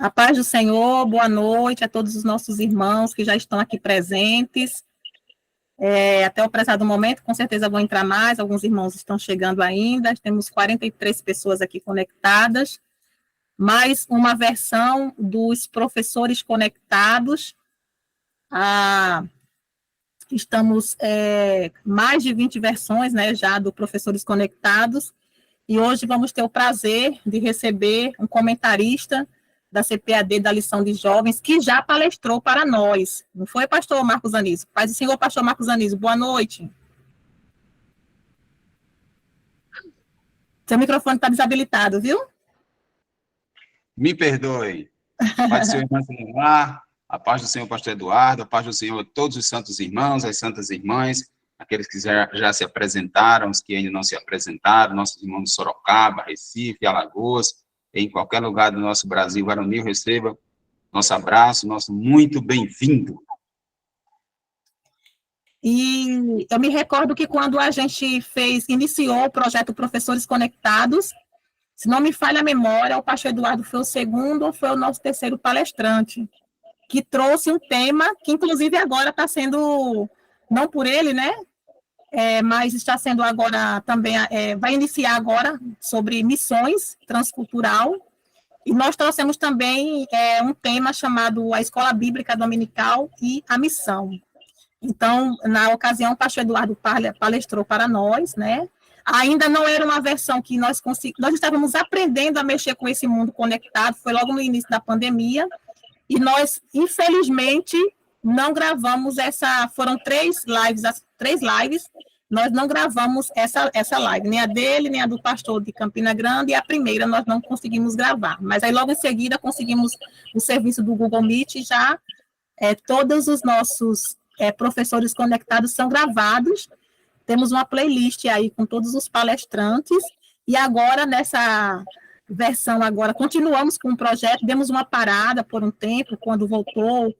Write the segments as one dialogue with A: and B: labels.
A: A paz do Senhor, boa noite a todos os nossos irmãos que já estão aqui presentes. Até o prezado momento, com certeza vão entrar mais, alguns irmãos estão chegando ainda, temos 43 pessoas aqui conectadas, mais uma versão dos professores conectados. Estamos mais de 20 versões, né, já do Professores Conectados, e hoje vamos ter o prazer de receber um comentarista da CPAD da Lição de Jovens, que já palestrou para nós. Não foi, pastor Marcos Anísio? Paz do Senhor, pastor Marcos Anísio, boa noite. Seu microfone está desabilitado, viu?
B: Me perdoe. Paz do Senhor, irmã Silemar, a paz do Senhor, pastor Eduardo, a paz do Senhor a todos os santos irmãos, as santas irmãs, aqueles que já se apresentaram, os que ainda não se apresentaram, nossos irmãos de Sorocaba, Recife, Alagoas, em qualquer lugar do nosso Brasil varonil, receba nosso abraço, nosso muito bem-vindo.
A: E eu me recordo que quando a gente iniciou o projeto Professores Conectados, se não me falha a memória, o pastor Eduardo foi o segundo ou foi o nosso terceiro palestrante, que trouxe um tema que, inclusive, agora está sendo, não por ele, né, mas está sendo agora também, vai iniciar agora sobre missões transcultural, e nós trouxemos também um tema chamado a Escola Bíblica Dominical e a Missão. Então, na ocasião, o pastor Eduardo palestrou para nós, né? Ainda não era uma versão que nós estávamos aprendendo a mexer com esse mundo conectado, foi logo no início da pandemia, e nós, infelizmente, não gravamos foram três lives, nós não gravamos essa live, nem a dele, nem a do pastor de Campina Grande, e a primeira nós não conseguimos gravar, mas aí logo em seguida conseguimos o serviço do Google Meet, e já todos os nossos professores conectados são gravados, temos uma playlist aí com todos os palestrantes, e agora nessa versão agora, continuamos com o projeto, demos uma parada por um tempo, quando voltou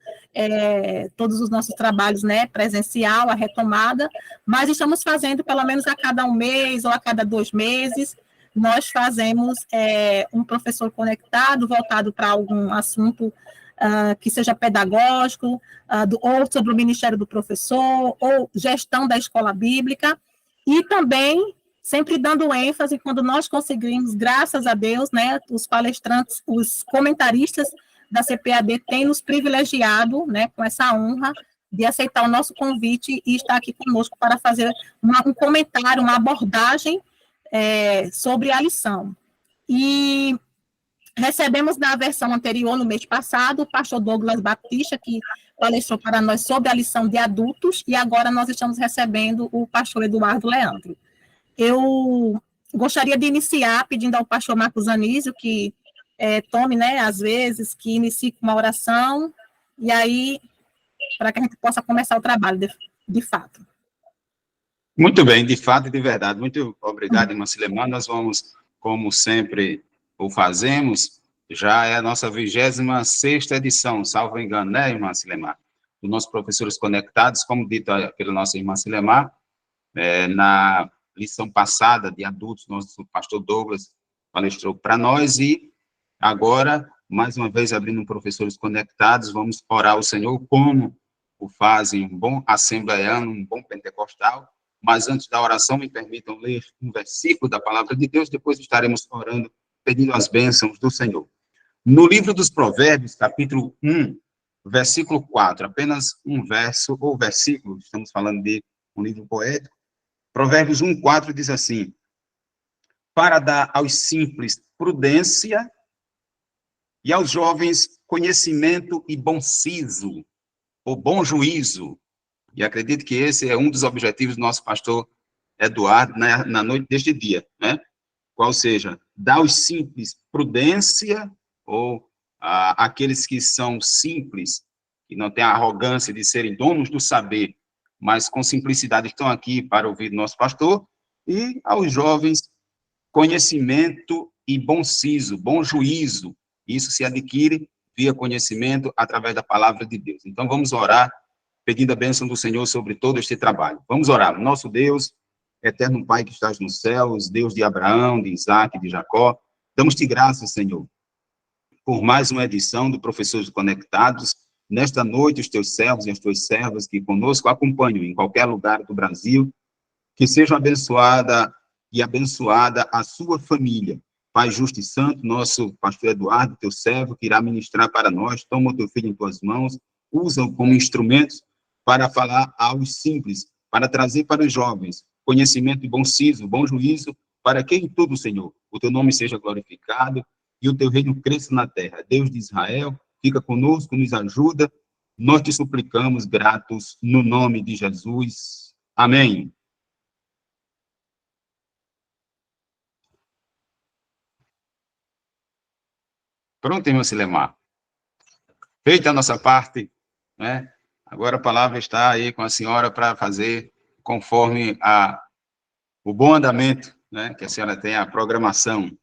A: todos os nossos trabalhos, né, presencial, a retomada, mas estamos fazendo pelo menos a cada um mês ou a cada 2 meses, nós fazemos um professor conectado, voltado para algum assunto que seja pedagógico, ou sobre o Ministério do Professor, ou gestão da escola bíblica, e também sempre dando ênfase quando nós conseguimos, graças a Deus, né, os palestrantes, os comentaristas da CPAD têm nos privilegiado, né, com essa honra de aceitar o nosso convite e estar aqui conosco para fazer um comentário, uma abordagem sobre a lição. E recebemos na versão anterior, no mês passado, o pastor Douglas Batista, que palestrou para nós sobre a lição de adultos, e agora nós estamos recebendo o pastor Eduardo Leandro. Eu gostaria de iniciar pedindo ao pastor Marcos Anísio que tome, né, às vezes, que inicie com uma oração, e aí, para que a gente possa começar o trabalho, de fato.
B: Muito bem, de fato e de verdade. Muito obrigado, irmã Silemar. Nós vamos, como sempre o fazemos, já é a nossa 26ª edição, salvo engano, né, irmã Silemar? Dos nossos professores conectados, como dito pela nossa irmã Silemar, na lição passada de adultos, nosso pastor Douglas palestrou para nós, e agora, mais uma vez, abrindo professores conectados, vamos orar ao Senhor, como o fazem um bom assembleiano, um bom pentecostal, mas antes da oração, me permitam ler um versículo da palavra de Deus, depois estaremos orando, pedindo as bênçãos do Senhor. No livro dos Provérbios, capítulo 1, versículo 4, apenas um verso, ou versículo, estamos falando de um livro poético, Provérbios 1, 4 diz assim: para dar aos simples prudência e aos jovens conhecimento e bom siso, ou bom juízo. E acredito que esse é um dos objetivos do nosso pastor Eduardo na noite deste dia, né? Qual seja, dar aos simples prudência, ou aqueles que são simples, que não têm a arrogância de serem donos do saber, mas com simplicidade estão aqui para ouvir nosso pastor, e aos jovens, conhecimento e bom siso, bom juízo. Isso se adquire via conhecimento através da palavra de Deus. Então, vamos orar, pedindo a bênção do Senhor sobre todo este trabalho. Vamos orar. Nosso Deus, eterno Pai que estás nos céus, Deus de Abraão, de Isaac, de Jacó, damos-te graças, Senhor, por mais uma edição do Professores Conectados. Nesta noite, os teus servos e as tuas servas que conosco acompanham em qualquer lugar do Brasil, que sejam abençoada e abençoada a sua família. Pai justo e santo, nosso pastor Eduardo, teu servo, que irá ministrar para nós, toma o teu filho em tuas mãos, usa-o como instrumentos para falar aos simples, para trazer para os jovens conhecimento e bom siso, bom juízo, para que em tudo, Senhor, o teu nome seja glorificado e o teu reino cresça na terra. Deus de Israel, fica conosco, nos ajuda, nós te suplicamos, gratos, no nome de Jesus. Amém. Pronto, irmão Silemar. Feita a nossa parte, né? Agora a palavra está aí com a senhora para fazer conforme o bom andamento, né? Que a senhora tem a programação.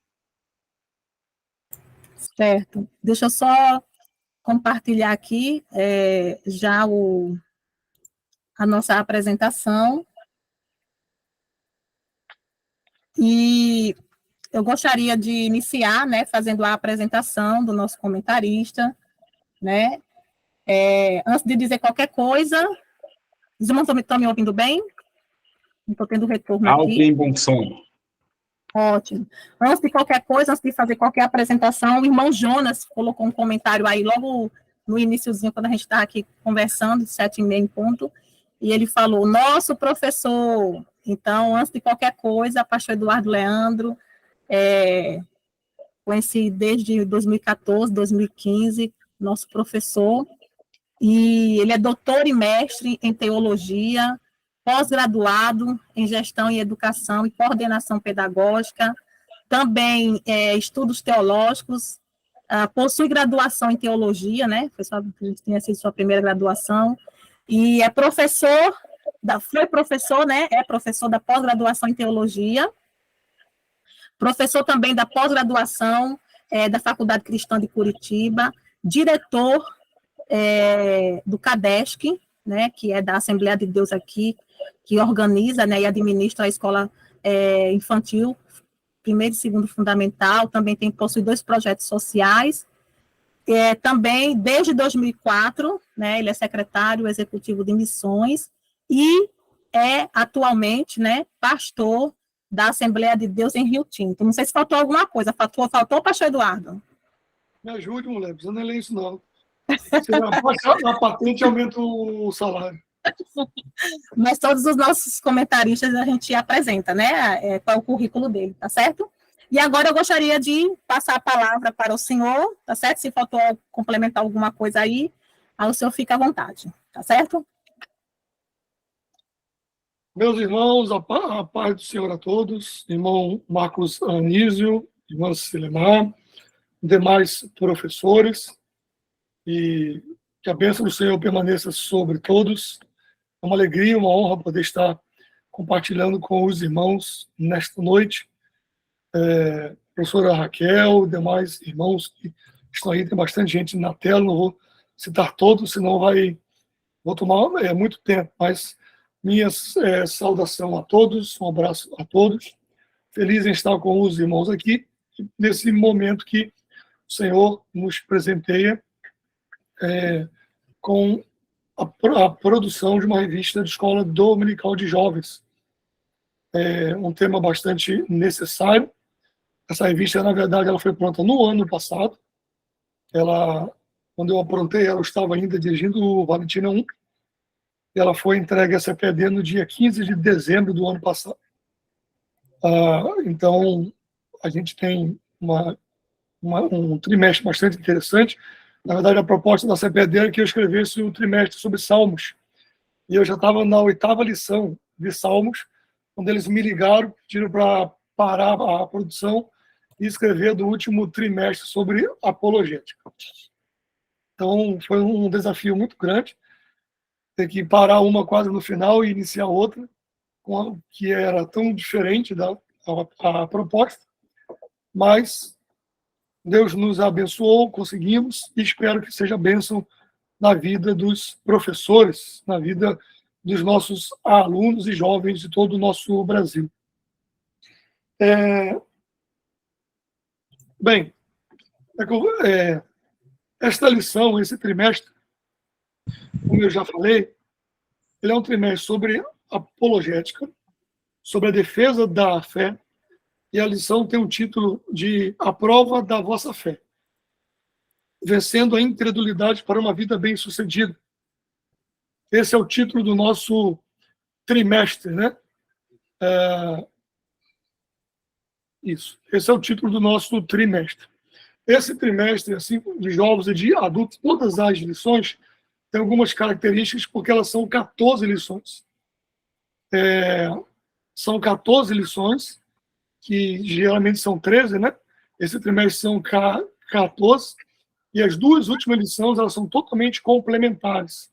A: Certo. Deixa eu só compartilhar aqui já a nossa apresentação. E eu gostaria de iniciar, né, fazendo a apresentação do nosso comentarista, né? Antes de dizer qualquer coisa, os irmãos estão me ouvindo bem? Não estou tendo retorno
B: Alto
A: aqui.
B: em bom som.
A: Ótimo. Antes de qualquer coisa, antes de fazer qualquer apresentação, o irmão Jonas colocou um comentário aí logo no iniciozinho, quando a gente está aqui conversando, 7h30 em ponto, e ele falou, nosso professor. Então, antes de qualquer coisa, pastor Eduardo Leandro, conheci desde 2014, 2015, nosso professor, e ele é doutor e mestre em teologia, pós-graduado em gestão e educação e coordenação pedagógica, também estudos teológicos, possui graduação em teologia, né? Tinha sido sua primeira graduação, e é professor, foi professor, né? É professor da pós-graduação em teologia, professor também da pós-graduação da Faculdade Cristã de Curitiba, diretor do CADESC, né, que é da Assembleia de Deus aqui, que organiza, né, e administra a escola infantil, primeiro e segundo fundamental, também possui 2 projetos sociais, também desde 2004, né, ele é secretário executivo de missões e é atualmente, né, pastor da Assembleia de Deus em Rio Tinto. Não sei se faltou alguma coisa, faltou pastor Eduardo?
C: Me ajude, mulher, precisa nem ler isso não. Se abaixar a patente, aumenta o salário.
A: Mas todos os nossos comentaristas a gente apresenta, né? Qual é o currículo dele, tá certo? E agora eu gostaria de passar a palavra para o senhor, tá certo? Se faltou complementar alguma coisa aí o senhor fica à vontade, tá certo?
C: Meus irmãos, a paz do Senhor a todos, irmão Marcos Anísio, irmã Silemar, demais professores, e que a bênção do Senhor permaneça sobre todos. É uma alegria, uma honra poder estar compartilhando com os irmãos nesta noite. Professora Raquel, demais irmãos que estão aí, tem bastante gente na tela, não vou citar todos, senão vou tomar muito tempo, mas minha saudação a todos, um abraço a todos, feliz em estar com os irmãos aqui, nesse momento que o Senhor nos presenteia com a produção de uma revista de escola dominical de jovens. Um tema bastante necessário. Essa revista, na verdade, ela foi pronta no ano passado. Quando eu aprontei, ela estava ainda dirigindo o Valentina 1. E ela foi entregue à CPD no dia 15 de dezembro do ano passado. Então, a gente tem um trimestre bastante interessante. Na verdade, a proposta da CPD era que eu escrevesse um trimestre sobre Salmos. E eu já estava na 8ª lição de Salmos, quando eles me ligaram, pediram para parar a produção e escrever do último trimestre sobre apologética. Então, foi um desafio muito grande, ter que parar uma quase no final e iniciar outra, que era tão diferente da proposta, mas Deus nos abençoou, conseguimos, e espero que seja bênção na vida dos professores, na vida dos nossos alunos e jovens de todo o nosso Brasil. Bem, Esta lição, esse trimestre, como eu já falei, ele é um trimestre sobre apologética, sobre a defesa da fé, e a lição tem o título de A Prova da Vossa Fé, vencendo a incredulidade para uma vida bem-sucedida. Esse é o título do nosso trimestre, né? Isso. Esse é o título do nosso trimestre. Esse trimestre, assim, de jovens e de adultos, todas as lições têm algumas características, porque elas são 14 lições. São 14 lições, que geralmente são 13, né? Esse trimestre são 14, e as duas últimas lições, elas são totalmente complementares.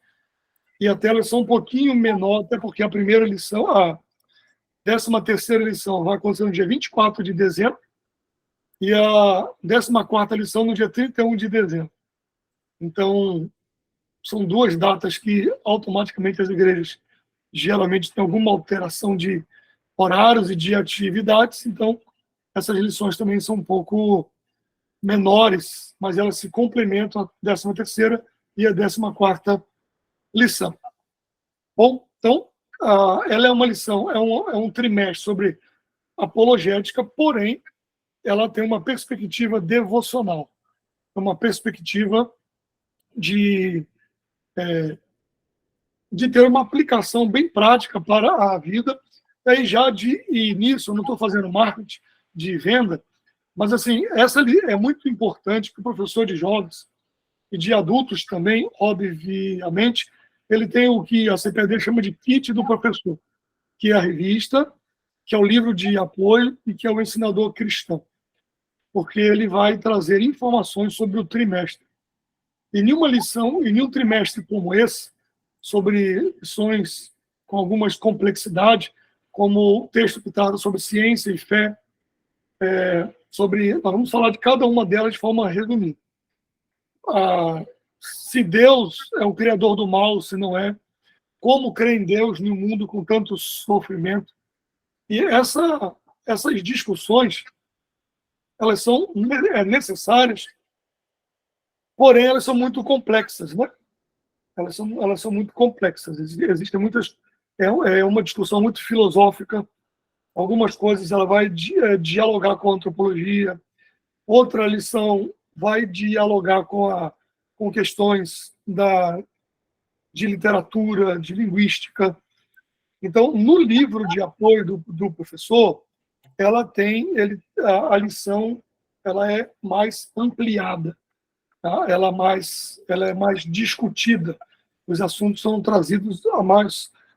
C: E até elas são um pouquinho menor, até porque a primeira lição, a 13ª lição, vai acontecer no dia 24 de dezembro, e a 14ª lição no dia 31 de dezembro. Então, são duas datas que automaticamente as igrejas geralmente têm alguma alteração de horários e de atividades, então essas lições também são um pouco menores, mas elas se complementam a 13ª e a 14ª lição. Bom, então, ela é uma lição, é um trimestre sobre apologética, porém, ela tem uma perspectiva devocional, uma perspectiva de ter uma aplicação bem prática para a vida. Aí já de início, eu não estou fazendo marketing de venda, mas assim, essa é muito importante que o professor de jovens e de adultos também, obviamente, ele tem o que a CPD chama de kit do professor, que é a revista, que é o livro de apoio e que é o ensinador cristão, porque ele vai trazer informações sobre o trimestre. E nenhuma lição, e nenhum trimestre como esse, sobre lições com algumas complexidades, como o texto que trata sobre ciência e fé, nós vamos falar de cada uma delas de forma resumida. Se Deus é o criador do mal, se não é, como crer em Deus num mundo com tanto sofrimento? E essas discussões, elas são necessárias, porém elas são muito complexas, né? Elas são muito complexas. Existem muitas. É uma discussão muito filosófica. Algumas coisas ela vai dialogar com a antropologia. Outra lição vai dialogar com questões de literatura, de linguística. Então, no livro de apoio do professor, a lição ela é mais ampliada, tá? Ela é mais discutida. Os assuntos são trazidos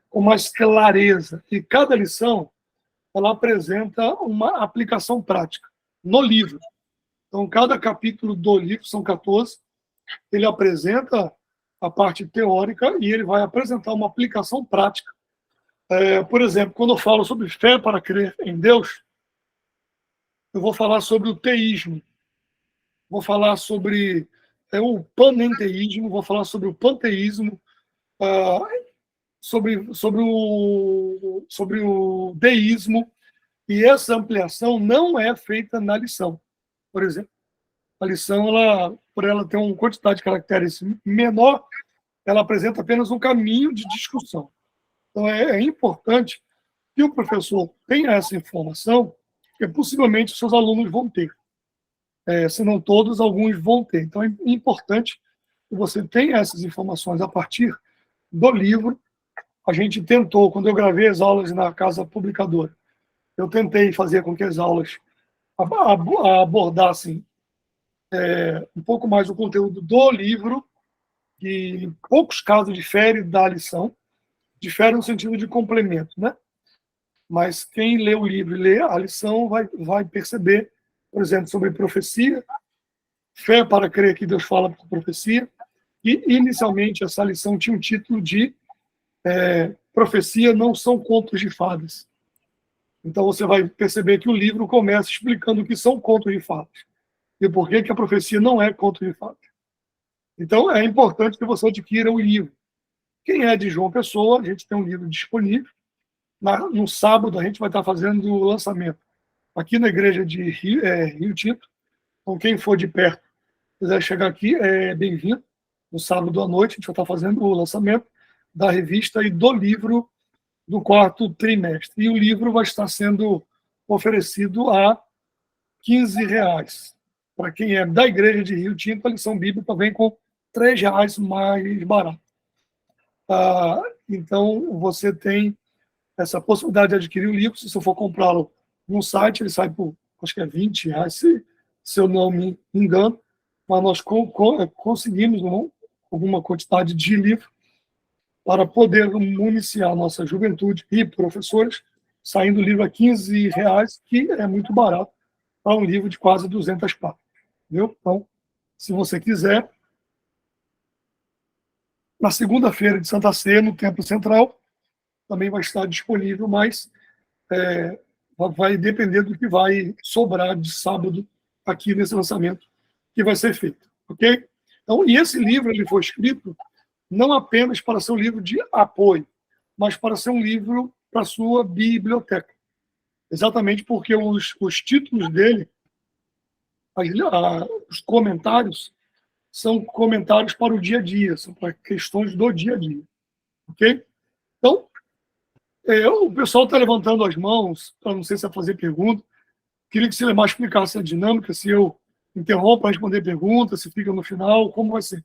C: com mais clareza. E cada lição ela apresenta uma aplicação prática no livro. Então, cada capítulo do livro, são 14, ele apresenta a parte teórica e ele vai apresentar uma aplicação prática. Por exemplo, quando eu falo sobre fé para crer em Deus, eu vou falar sobre o teísmo, vou falar sobre o panenteísmo, vou falar sobre o panteísmo, sobre o deísmo, e essa ampliação não é feita na lição. Por exemplo, a lição, por ela ter uma quantidade de caracteres menor, ela apresenta apenas um caminho de discussão. Então, é importante que o professor tenha essa informação, que possivelmente os seus alunos vão ter. Se não todos, alguns vão ter. Então, é importante que você tenha essas informações a partir do livro. A gente tentou, quando eu gravei as aulas na Casa Publicadora, eu tentei fazer com que as aulas abordassem um pouco mais o conteúdo do livro, que em poucos casos difere da lição, difere no sentido de complemento, né? Mas quem lê o livro e lê a lição vai perceber, por exemplo, sobre profecia, fé para crer que Deus fala por profecia, e inicialmente essa lição tinha um título de profecia não são contos de fadas. Então você vai perceber que o livro começa explicando o que são contos de fadas e por que a profecia não é conto de fadas. Então é importante que você adquira o livro. Quem é de João Pessoa, a gente tem um livro disponível. No sábado a gente vai estar fazendo o lançamento aqui na igreja de Rio Tinto. Então quem for de perto quiser chegar aqui, é bem-vindo. No sábado à noite, a gente vai estar fazendo o lançamento da revista e do livro do 4º trimestre. E o livro vai estar sendo oferecido a R$ 15. Para quem é da Igreja de Rio Tinto, a lição bíblica vem com R$ 3 mais barato. Então, você tem essa possibilidade de adquirir o livro. Se você for comprá-lo no site, ele sai por, acho que é R$ 20, se eu não me engano. Mas nós conseguimos alguma quantidade de livro para poder municiar a nossa juventude e professores, saindo o livro a R$ 15, que é muito barato para um livro de quase 200 páginas. Entendeu? Então, se você quiser, na segunda-feira de Santa Ceia, no Templo Central, também vai estar disponível, mas vai depender do que vai sobrar de sábado aqui nesse lançamento que vai ser feito, ok? Então, e esse livro ele foi escrito não apenas para ser um livro de apoio, mas para ser um livro para a sua biblioteca. Exatamente porque os títulos dele, os comentários, são comentários para o dia a dia, são para questões do dia a dia, ok? Então, o pessoal está levantando as mãos, para não sei se vai fazer pergunta. Queria que você mais explicasse a dinâmica, se eu interrompo para responder perguntas, se fica no final, como vai ser?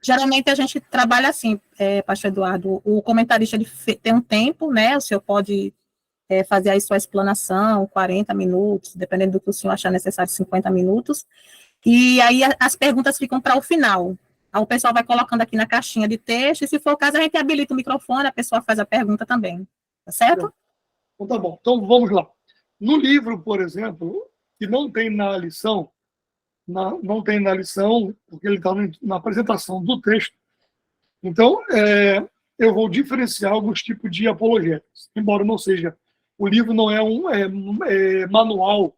A: Geralmente a gente trabalha assim, Pastor Eduardo, o comentarista ele tem um tempo, né? O senhor pode fazer aí sua explanação, 40 minutos, dependendo do que o senhor achar necessário, 50 minutos. E aí as perguntas ficam para o final. Aí o pessoal vai colocando aqui na caixinha de texto, e se for o caso, a gente habilita o microfone, a pessoa faz a pergunta também. Tá certo?
C: Então tá bom. Então vamos lá. No livro, por exemplo, que não tem na lição, porque ele está na apresentação do texto. Então, eu vou diferenciar alguns tipos de apologéticos. Embora não seja, o livro não é um manual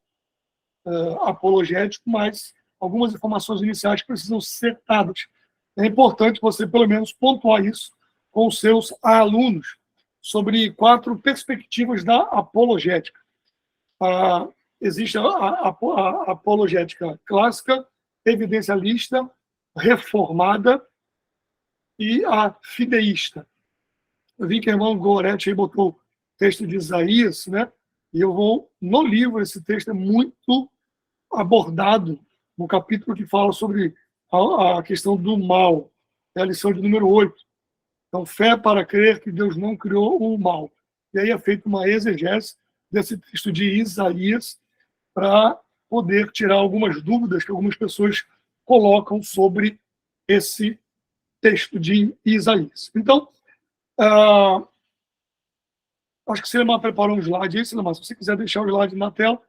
C: apologético, mas algumas informações iniciais precisam ser dadas. É importante você, pelo menos, pontuar isso com os seus alunos sobre 4 perspectivas da apologética. Existe a apologética clássica, evidencialista, reformada e a fideísta. Eu vi que o irmão Goretti aí botou o texto de Isaías, né? E eu vou, no livro, esse texto é muito abordado no capítulo que fala sobre a questão do mal. É a lição de número 8. Então, fé para crer que Deus não criou o mal. E aí é feita uma exegese desse texto de Isaías para poder tirar algumas dúvidas que algumas pessoas colocam sobre esse texto de Isaías. Então, acho que o Silemar preparou um slide aí, Silemar. Se você quiser deixar o slide na tela,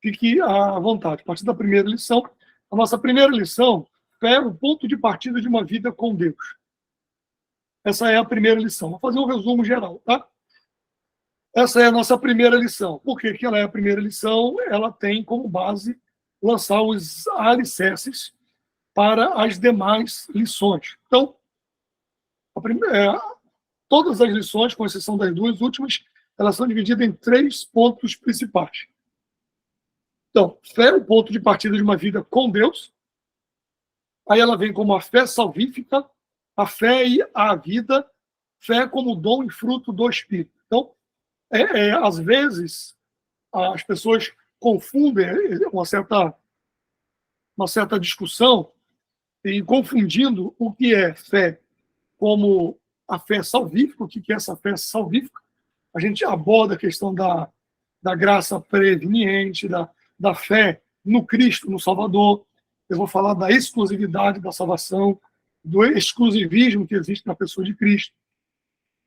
C: fique à vontade. A partir da primeira lição, a nossa primeira lição é o ponto de partida de uma vida com Deus. Essa é a primeira lição. Vou fazer um resumo geral, tá? Essa é a nossa primeira lição. Por que ela é a primeira lição? Ela tem como base lançar os alicerces para as demais lições. Então, todas as lições, com exceção das 2 últimas, elas são divididas em 3 pontos principais. Então, fé é o ponto de partida de uma vida com Deus. Aí ela vem como a fé salvífica, a fé e a vida, fé como dom e fruto do Espírito. Então, às vezes, as pessoas confundem uma certa discussão e confundindo o que é fé como a fé salvífica, o que é essa fé salvífica. A gente aborda a questão da graça preveniente, da fé no Cristo, no Salvador. Eu vou falar da exclusividade da salvação, do exclusivismo que existe na pessoa de Cristo,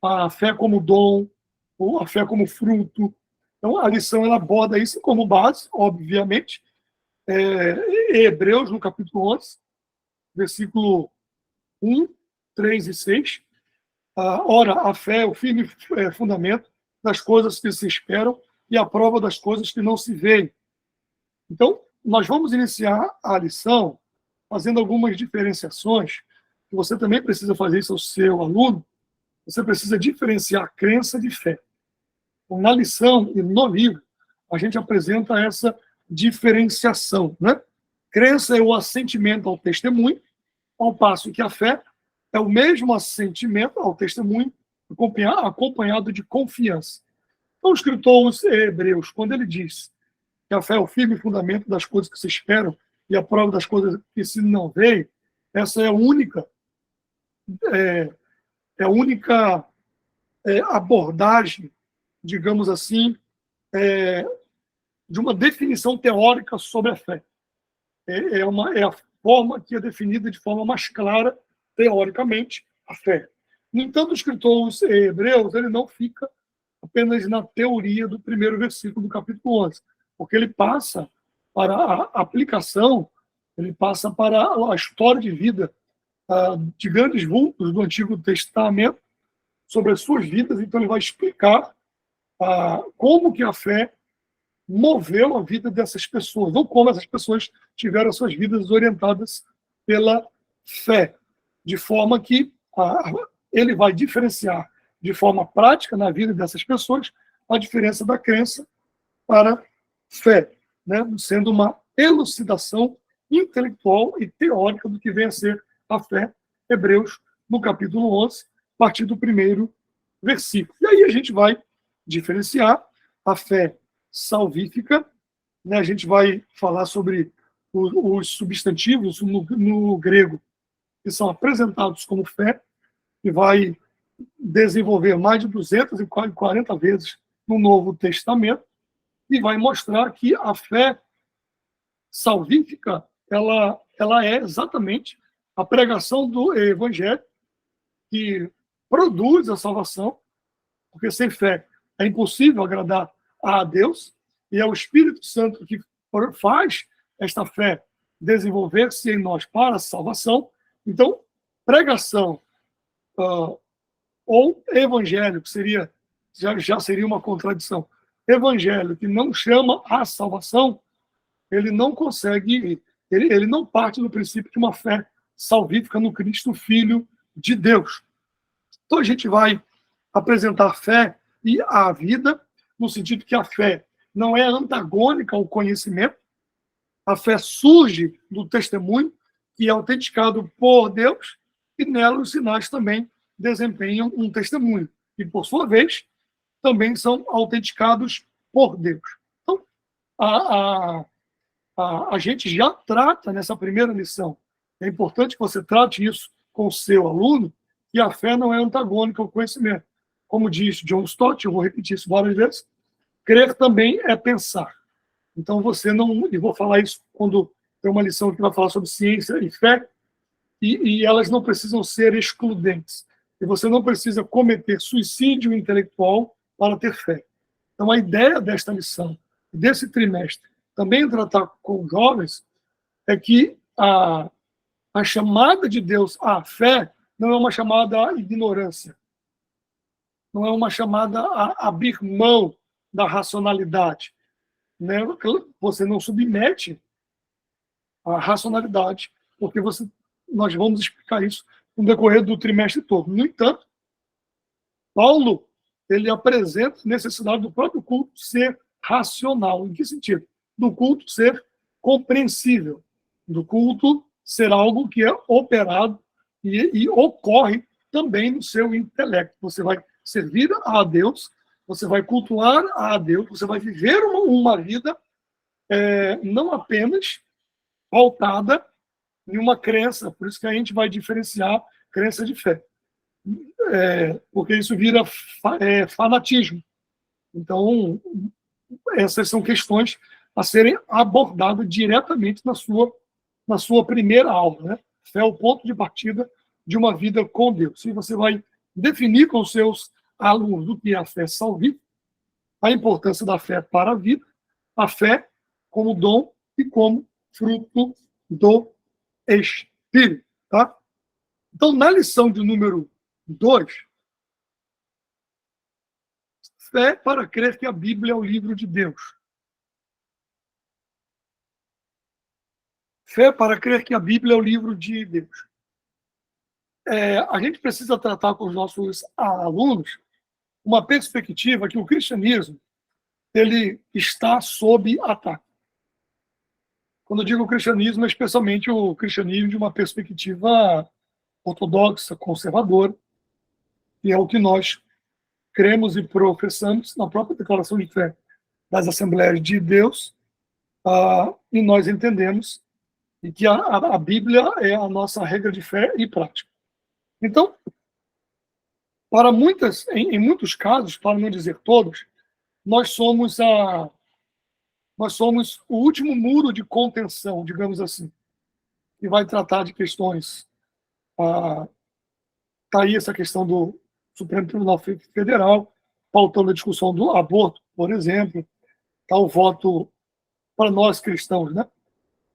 C: a fé como dom, ou a fé como fruto. Então, a lição ela aborda isso como base, obviamente. Hebreus, no capítulo 11, versículo 1, 3 e 6. Ora, a fé é o firme fundamento das coisas que se esperam e a prova das coisas que não se veem. Então, nós vamos iniciar a lição fazendo algumas diferenciações, que você também precisa fazer isso ao seu aluno. Você precisa diferenciar crença de fé. Então, na lição e no livro, a gente apresenta essa diferenciação, né? Crença é o assentimento ao testemunho, ao passo que a fé é o mesmo assentimento ao testemunho, acompanhado de confiança. Então, o escritor aos Hebreus, quando ele diz que a fé é o firme fundamento das coisas que se esperam e a prova das coisas que se não veem, essa é a única abordagem, digamos assim, de uma definição teórica sobre a fé. É a forma que é definida de forma mais clara, teoricamente, a fé. No entanto, o escritor aos Hebreus, ele não fica apenas na teoria do primeiro versículo do capítulo 11, porque ele passa para a aplicação, ele passa para a história de vida de grandes vultos do Antigo Testamento sobre as suas vidas. Então ele vai explicar como que a fé moveu a vida dessas pessoas, ou como essas pessoas tiveram as suas vidas orientadas pela fé, de forma que ele vai diferenciar de forma prática na vida dessas pessoas a diferença da crença para fé, né? Sendo uma elucidação intelectual e teórica do que vem a ser a fé. Hebreus, no capítulo 11, a partir do primeiro versículo. E aí a gente vai diferenciar a fé salvífica, né? A gente vai falar sobre os substantivos no grego que são apresentados como fé, e vai desenvolver mais de 240 vezes no Novo Testamento, e vai mostrar que a fé salvífica ela é exatamente a pregação do Evangelho que produz a salvação, porque sem fé é impossível agradar a Deus, e é o Espírito Santo que faz esta fé desenvolver-se em nós para a salvação. Então, pregação ou evangelho, que já seria uma contradição, evangelho que não chama a salvação, ele não consegue, ele não parte do princípio de uma fé salvífica no Cristo, Filho de Deus. Então a gente vai apresentar a fé e a vida, no sentido que a fé não é antagônica ao conhecimento, a fé surge do testemunho, que é autenticado por Deus, e nela os sinais também desempenham um testemunho, e por sua vez também são autenticados por Deus. Então, a gente já trata nessa primeira lição, é importante que você trate isso com o seu aluno, que a fé não é antagônica ao conhecimento. Como diz John Stott, eu vou repetir isso várias vezes, crer também é pensar. Então você não... E vou falar isso quando tem uma lição que vai falar sobre ciência e fé, e elas não precisam ser excludentes. E você não precisa cometer suicídio intelectual para ter fé. Então a ideia desta lição, desse trimestre, também tratar com jovens, é que a chamada de Deus à fé não é uma chamada à ignorância. Não é uma chamada a abrir mão da racionalidade. Né? Você não submete a racionalidade, porque nós vamos explicar isso no decorrer do trimestre todo. No entanto, Paulo ele apresenta a necessidade do próprio culto ser racional. Em que sentido? Do culto ser compreensível, do culto ser algo que é operado e ocorre também no seu intelecto. Você vai servir a Deus, você vai cultuar a Deus, você vai viver uma vida não apenas pautada em uma crença, por isso que a gente vai diferenciar crença de fé. Porque isso vira fanatismo. Então, essas são questões a serem abordadas diretamente na sua primeira aula. Né? Fé é o ponto de partida de uma vida com Deus. E você vai definir com os seus alunos o que é a fé salvífica, a importância da fé para a vida, a fé como dom e como fruto do Espírito. Tá? Então, na lição de número 2, fé para crer que a Bíblia é o livro de Deus. Fé para crer que a Bíblia é o livro de Deus. A gente precisa tratar com os nossos alunos uma perspectiva que o cristianismo ele está sob ataque. Quando eu digo cristianismo, é especialmente o cristianismo de uma perspectiva ortodoxa, conservadora, que é o que nós cremos e professamos na própria declaração de fé das Assembleias de Deus, e nós entendemos e que a Bíblia é a nossa regra de fé e prática. Então, para em muitos casos, para não dizer todos, nós somos o último muro de contenção, digamos assim, que vai tratar de questões. Está aí essa questão do Supremo Tribunal Federal, pautando a discussão do aborto, por exemplo. Está o voto, para nós cristãos, né,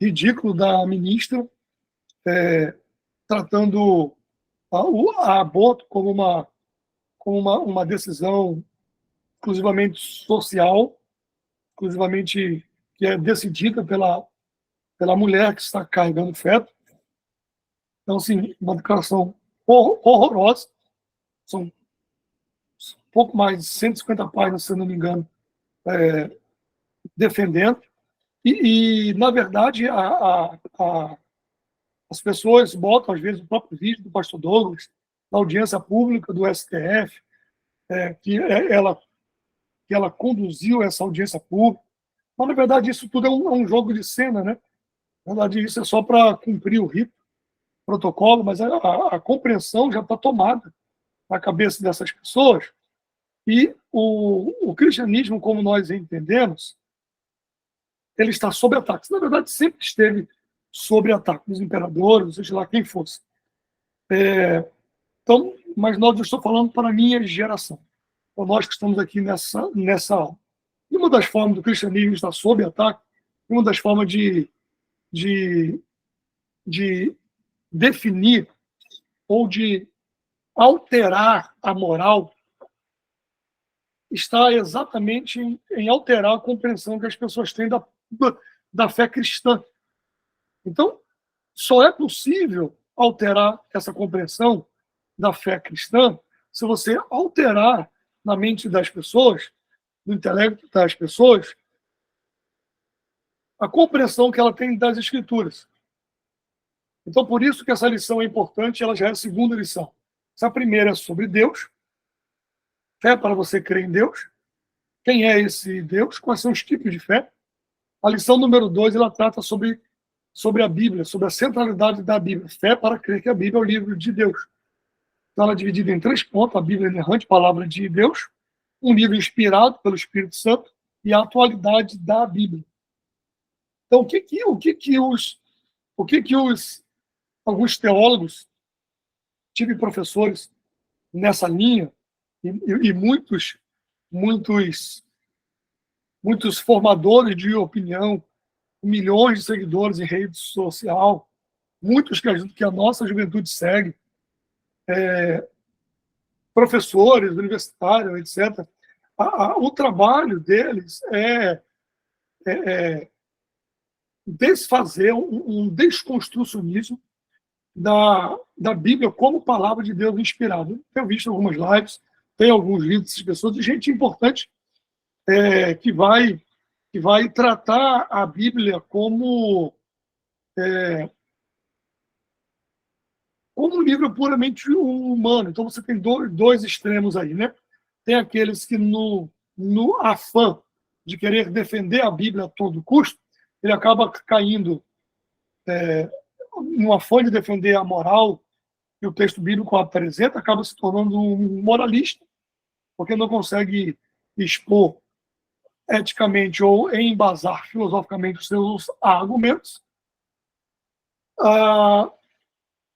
C: ridículo da ministra, tratando o aborto como uma decisão exclusivamente social, exclusivamente que é decidida pela mulher que está carregando o feto. Então, assim, uma declaração horrorosa. São um pouco mais de 150 páginas, se eu não me engano, defendendo. E na verdade, as pessoas botam, às vezes, o próprio vídeo do pastor Douglas, na audiência pública do STF, que ela conduziu essa audiência pública. Mas, na verdade, isso tudo é um jogo de cena, né? Na verdade, isso é só para cumprir o rito, protocolo, mas a compreensão já está tomada na cabeça dessas pessoas. E o cristianismo, como nós entendemos, ele está sob ataque. Na verdade, sempre esteve sob ataque dos imperadores, seja lá quem fosse. Então, mas eu estou falando para a minha geração, para nós que estamos aqui nessa aula. E uma das formas do cristianismo estar sob ataque, uma das formas de definir ou de alterar a moral está exatamente em alterar a compreensão que as pessoas têm da fé cristã. Então, só é possível alterar essa compreensão da fé cristã se você alterar na mente das pessoas, no intelecto das pessoas, a compreensão que ela tem das Escrituras. Então, por isso que essa lição é importante, ela já é a segunda lição. Essa primeira é sobre Deus, fé para você crer em Deus. Quem é esse Deus? Quais são os tipos de fé? A lição número 2, ela trata sobre a Bíblia, sobre a centralidade da Bíblia. Fé para crer que a Bíblia é o livro de Deus. Então, ela é dividida em 3 pontos. A Bíblia é inerrante, palavra de Deus, um livro inspirado pelo Espírito Santo e a atualidade da Bíblia. Então, alguns teólogos, tive professores nessa linha, e muitos formadores de opinião, milhões de seguidores em rede social, muitos que a nossa juventude segue, professores universitários, etc. O trabalho deles é desfazer um desconstrucionismo da Bíblia como palavra de Deus inspirada. Tenho visto algumas lives, tem alguns livros dessas pessoas, de gente importante que vai tratar a Bíblia como um livro puramente humano. Então você tem dois extremos aí, né? Tem aqueles que no afã de querer defender a Bíblia a todo custo, ele acaba caindo no afã de defender a moral que o texto bíblico apresenta, acaba se tornando um moralista, porque não consegue expor eticamente ou embasar filosoficamente os seus argumentos,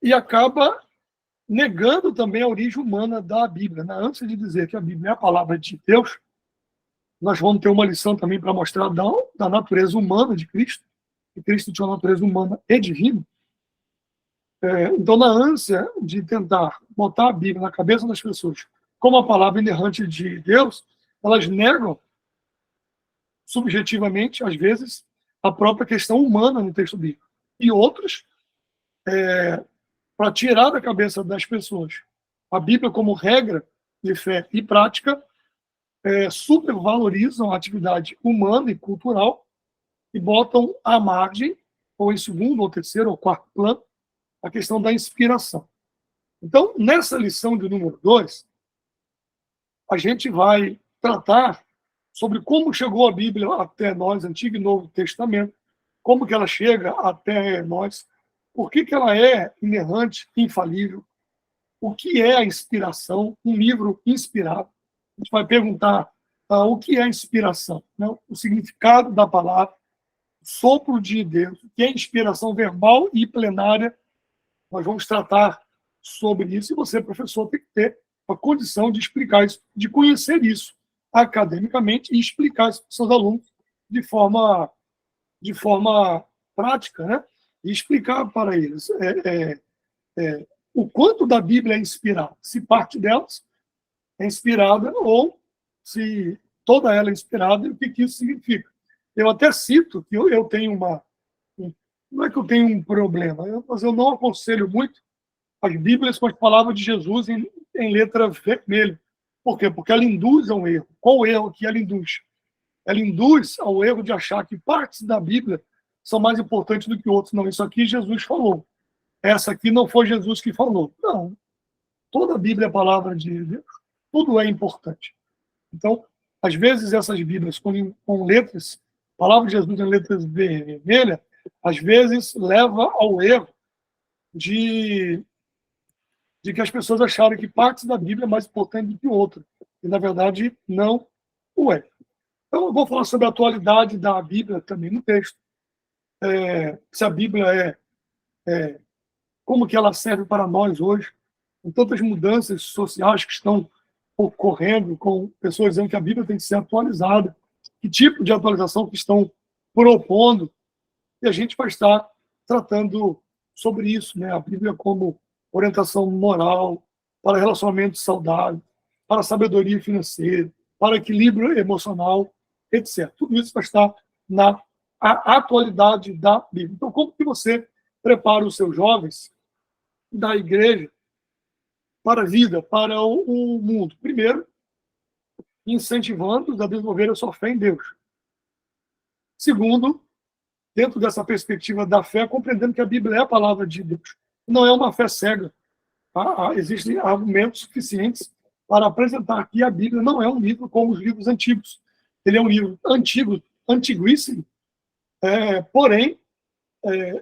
C: e acaba negando também a origem humana da Bíblia. Né? Antes de dizer que a Bíblia é a palavra de Deus, nós vamos ter uma lição também para mostrar da natureza humana de Cristo, que Cristo tinha uma natureza humana e divina. Então, na ânsia de tentar botar a Bíblia na cabeça das pessoas como a palavra inerrante de Deus, elas negam subjetivamente, às vezes, a própria questão humana no texto bíblico. E outros, para tirar da cabeça das pessoas a Bíblia como regra de fé e prática, supervalorizam a atividade humana e cultural e botam à margem ou em segundo, ou terceiro, ou quarto plano, a questão da inspiração. Então, nessa lição de número 2, a gente vai tratar sobre como chegou a Bíblia até nós, Antigo e Novo Testamento, como que ela chega até nós, por que ela é inerrante, infalível, o que é a inspiração, um livro inspirado. A gente vai perguntar o que é inspiração, né? O significado da palavra, o sopro de Deus, o que é inspiração verbal e plenária. Nós vamos tratar sobre isso e você, professor, tem que ter a condição de explicar isso, de conhecer isso academicamente e explicar isso para os seus alunos de forma prática, né? E explicar para eles o quanto da Bíblia é inspirada, se parte delas é inspirada ou se toda ela é inspirada e o que isso significa. Eu até cito que eu tenho não é que eu tenho um problema, mas eu não aconselho muito as Bíblias com as palavras de Jesus em letra vermelha. Por quê? Porque ela induz a um erro. Qual o erro que ela induz? Ela induz ao erro de achar que partes da Bíblia são mais importantes do que outras. Não, isso aqui Jesus falou. Essa aqui não foi Jesus que falou. Não. Toda a Bíblia é a palavra de Deus. Tudo é importante. Então, às vezes, essas Bíblias com letras, a palavra de Jesus em letras vermelhas, às vezes leva ao erro de que as pessoas acharam que partes da Bíblia é mais importante do que outra. E, na verdade, não o é. Então, eu vou falar sobre a atualidade da Bíblia também no texto. Se a Bíblia como que ela serve para nós hoje, com tantas mudanças sociais que estão ocorrendo, com pessoas dizendo que a Bíblia tem que ser atualizada, que tipo de atualização que estão propondo, e a gente vai estar tratando sobre isso, né? A Bíblia como orientação moral, para relacionamento saudável, para sabedoria financeira, para equilíbrio emocional, etc. Tudo isso vai estar na atualidade da Bíblia. Então, como que você prepara os seus jovens da igreja para a vida, para o mundo? Primeiro, incentivando-os a desenvolver a sua fé em Deus. Segundo, dentro dessa perspectiva da fé, compreendendo que a Bíblia é a palavra de Deus. Não é uma fé cega. Existem argumentos suficientes para apresentar que a Bíblia não é um livro como os livros antigos. Ele é um livro antigo, antiguíssimo, porém,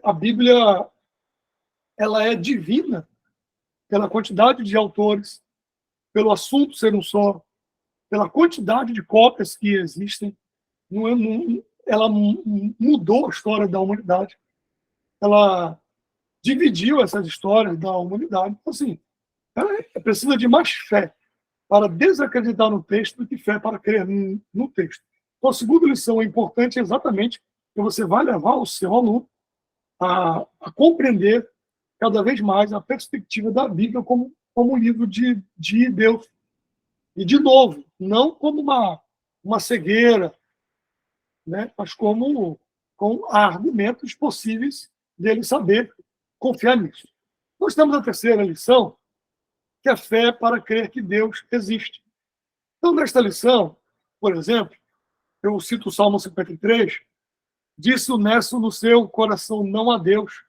C: a Bíblia ela é divina pela quantidade de autores, pelo assunto ser um só, pela quantidade de cópias que existem. Ela mudou a história da humanidade. Ela dividiu essas histórias da humanidade. Então, assim, ela precisa de mais fé para desacreditar no texto do que fé para crer no texto. Então, a segunda lição importante é exatamente que você vai levar o seu aluno a compreender cada vez mais a perspectiva da Bíblia como um livro de Deus. E, de novo, não como uma cegueira, né? Mas com argumentos possíveis dele saber confiar nisso. Nós temos a terceira lição, que é a fé para crer que Deus existe. Então, nesta lição, por exemplo, eu cito o Salmo 53, disse o necio no seu coração não a Deus,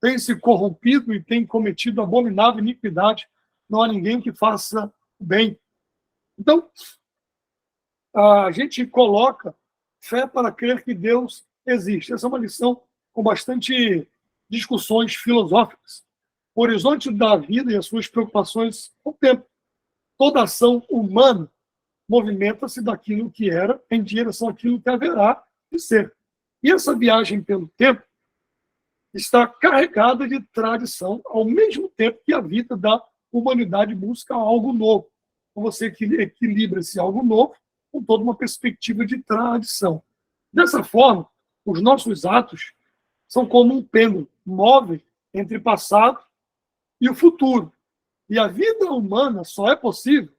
C: tem se corrompido e tem cometido abominável iniquidade, não há ninguém que faça o bem. Então, a gente coloca fé para crer que Deus existe. Essa é uma lição com bastante discussões filosóficas. O horizonte da vida e as suas preocupações com o tempo. Toda ação humana movimenta-se daquilo que era em direção àquilo que haverá de ser. E essa viagem pelo tempo está carregada de tradição, ao mesmo tempo que a vida da humanidade busca algo novo. Então, você equilibra esse algo novo com toda uma perspectiva de tradição. Dessa forma, os nossos atos são como um pêndulo, móvel entre passado e o futuro. E a vida humana só é possível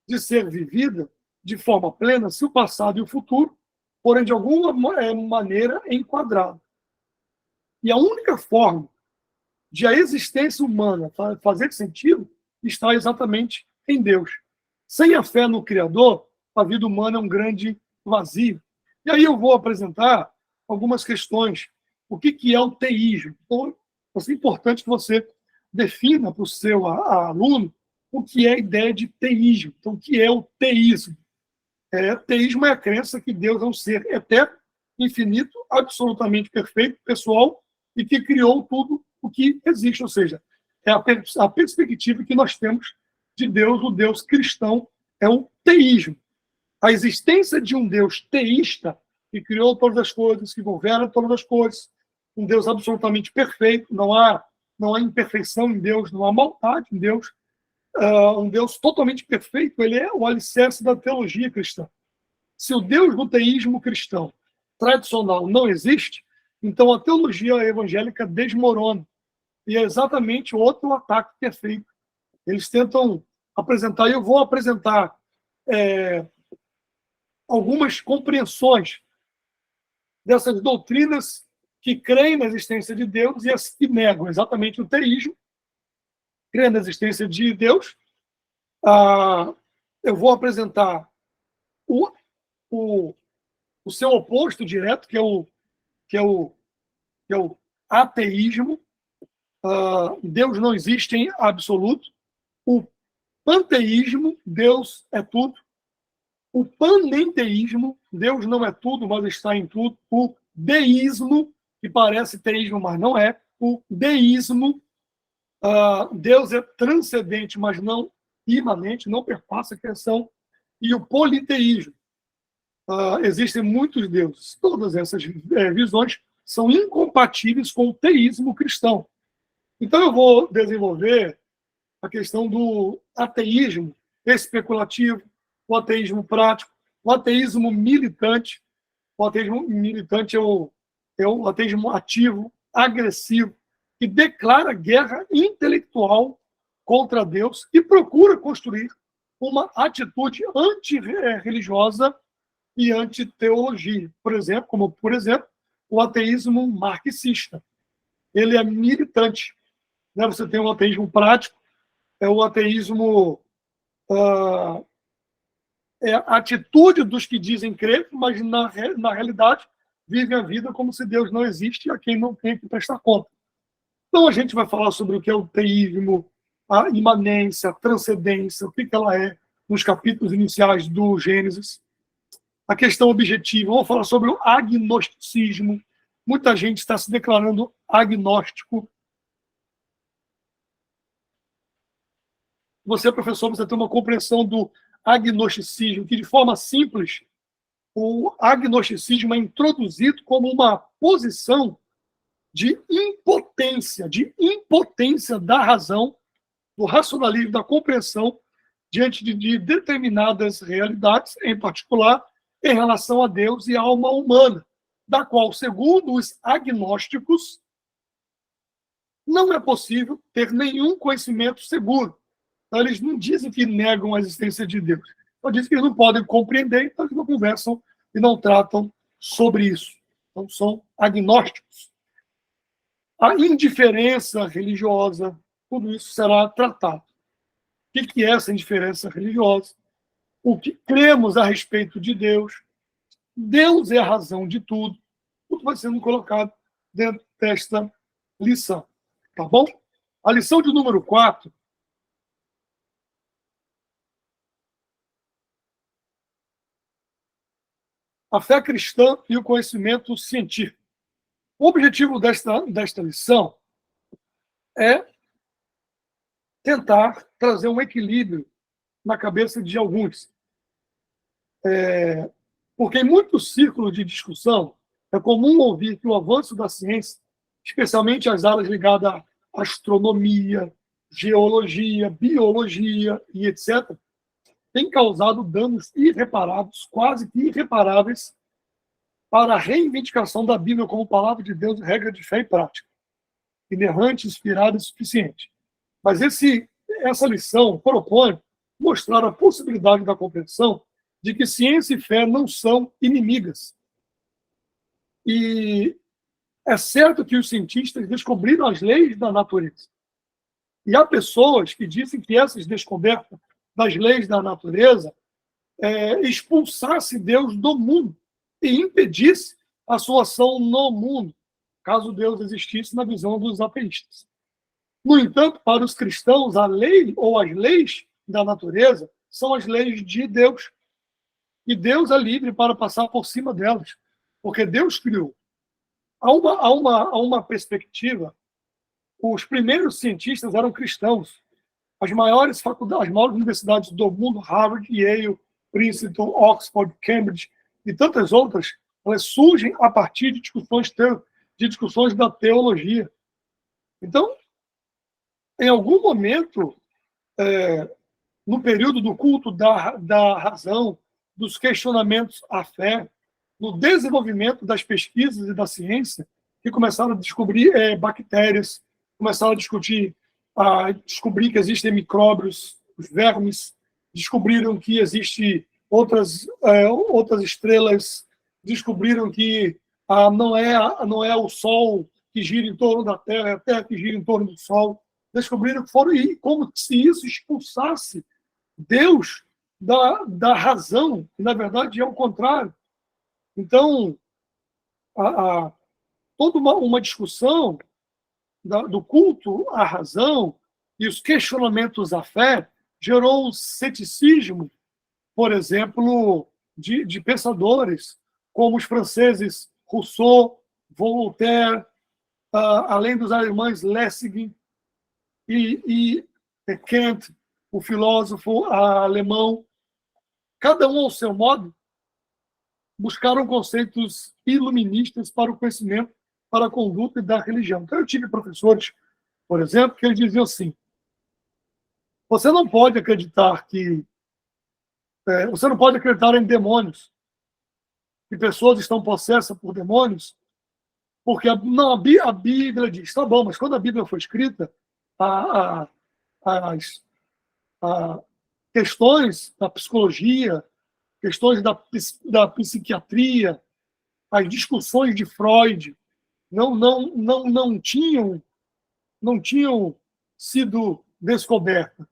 C: de ser vivida de forma plena se o passado e o futuro forem de alguma maneira enquadrados. E a única forma de a existência humana fazer sentido está exatamente em Deus. Sem a fé no Criador, a vida humana é um grande vazio. E aí eu vou apresentar algumas questões o que é o teísmo. Então, é importante que você defina para o seu aluno o que é a ideia de teísmo. Então, o que é o teísmo? Teísmo é a crença que Deus é um ser eterno, infinito, absolutamente perfeito, pessoal, e que criou tudo o que existe. Ou seja, é a perspectiva que nós temos de Deus, o Deus cristão, é o teísmo. A existência de um Deus teísta, que criou todas as coisas, que governa todas as coisas, um Deus absolutamente perfeito, não há imperfeição em Deus, não há maldade em Deus, um Deus totalmente perfeito, ele é o alicerce da teologia cristã. Se o Deus do teísmo cristão tradicional não existe, então a teologia evangélica desmorona. E é exatamente outro ataque que é feito. Eles tentam apresentar, e eu vou apresentar algumas compreensões dessas doutrinas que creem na existência de Deus e as que negam exatamente o teísmo, creem na existência de Deus. Eu vou apresentar o seu oposto direto, que é o ateísmo. Deus não existe em absoluto. O panteísmo, Deus é tudo. O panenteísmo, Deus não é tudo, mas está em tudo. O deísmo, que parece teísmo, mas não é. O deísmo, Deus é transcendente, mas não imanente, não perpassa a criação. E o politeísmo. Existem muitos deuses. Todas essas visões são incompatíveis com o teísmo cristão. Então eu vou desenvolver a questão do ateísmo especulativo, o ateísmo prático, o ateísmo militante. O ateísmo militante é o ateísmo ativo, agressivo, que declara guerra intelectual contra Deus e procura construir uma atitude antirreligiosa e antiteologia. Por exemplo, o ateísmo marxista. Ele é militante. Né? Você tem o ateísmo prático, é o ateísmo a atitude dos que dizem crer, mas na realidade vivem a vida como se Deus não existe e a quem não tem que prestar conta. Então a gente vai falar sobre o que é o teísmo, a imanência, a transcendência, o que ela é, nos capítulos iniciais do Gênesis. A questão objetiva, vamos falar sobre o agnosticismo. Muita gente está se declarando agnóstico. Você, professor, você tem uma compreensão do agnosticismo, que de forma simples, o agnosticismo é introduzido como uma posição de impotência da razão, do racionalismo, da compreensão, diante de determinadas realidades, em particular, em relação a Deus e a alma humana, da qual, segundo os agnósticos, não é possível ter nenhum conhecimento seguro. Então, eles não dizem que negam a existência de Deus. Só dizem que eles não podem compreender, então eles não conversam e não tratam sobre isso. Então, são agnósticos. A indiferença religiosa, tudo isso será tratado. O que é essa indiferença religiosa? O que cremos a respeito de Deus? Deus é a razão de tudo. Tudo vai sendo colocado dentro desta lição. Tá bom? A lição de número 4. A fé cristã e o conhecimento científico. O objetivo desta lição é tentar trazer um equilíbrio na cabeça de alguns. Porque em muitos círculos de discussão é comum ouvir que o avanço da ciência, especialmente as áreas ligadas à astronomia, geologia, biologia e etc., tem causado danos irreparáveis, quase que irreparáveis, para a reivindicação da Bíblia como palavra de Deus, regra de fé e prática, inerrante, inspirada e suficiente. Mas essa lição propõe mostrar a possibilidade da compreensão de que ciência e fé não são inimigas. E é certo que os cientistas descobriram as leis da natureza. E há pessoas que dizem que essas descobertas das leis da natureza expulsasse Deus do mundo e impedisse a sua ação no mundo. caso Deus existisse na visão dos ateístas. No entanto, para os cristãos, a lei ou as leis da natureza são as leis de Deus. E Deus é livre para passar por cima delas, porque Deus criou. Há uma perspectiva, os primeiros cientistas eram cristãos. As maiores faculdades, as maiores universidades do mundo, Harvard, Yale, Princeton, Oxford, Cambridge e tantas outras, elas surgem a partir de discussões da teologia. Então, em algum momento, no período do culto da razão, dos questionamentos à fé, no desenvolvimento das pesquisas e da ciência, que começaram a descobrir bactérias, começaram a descobrir que existem micróbios, os vermes, descobriram que existem outras estrelas, descobriram que não é o Sol que gira em torno da Terra, é a Terra que gira em torno do Sol. Descobriram que foram como se isso expulsasse Deus da razão, que na verdade é o contrário. Então, toda uma discussão do culto à razão e os questionamentos à fé gerou um ceticismo, por exemplo, de pensadores como os franceses Rousseau, Voltaire, além dos alemães Lessing e Kant, o filósofo alemão. Cada um ao seu modo buscaram conceitos iluministas para o conhecimento, para a conduta e da religião. Então, eu tive professores, por exemplo, que eles diziam assim: você não pode acreditar em demônios, que pessoas estão possessas por demônios, porque a Bíblia diz, tá bom, mas quando a Bíblia foi escrita, as questões da psicologia, questões da psiquiatria, as discussões de Freud não tinham sido descobertas.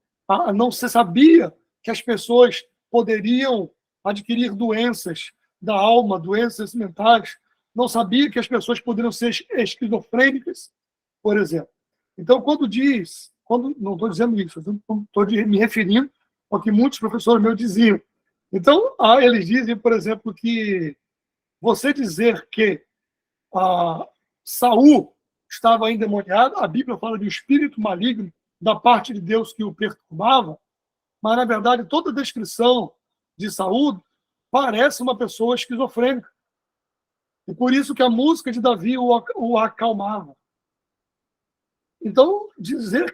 C: Não se sabia que as pessoas poderiam adquirir doenças da alma, doenças mentais. Não sabia que as pessoas poderiam ser esquizofrênicas, por exemplo. Então, não estou dizendo isso, estou me referindo ao que muitos professores meus diziam. Então, eles dizem, por exemplo, que você dizer que Saul estava endemoniado, a Bíblia fala de um espírito maligno da parte de Deus que o perturbava, mas, na verdade, toda a descrição de Saul parece uma pessoa esquizofrênica. E por isso que a música de Davi o acalmava. Então, dizer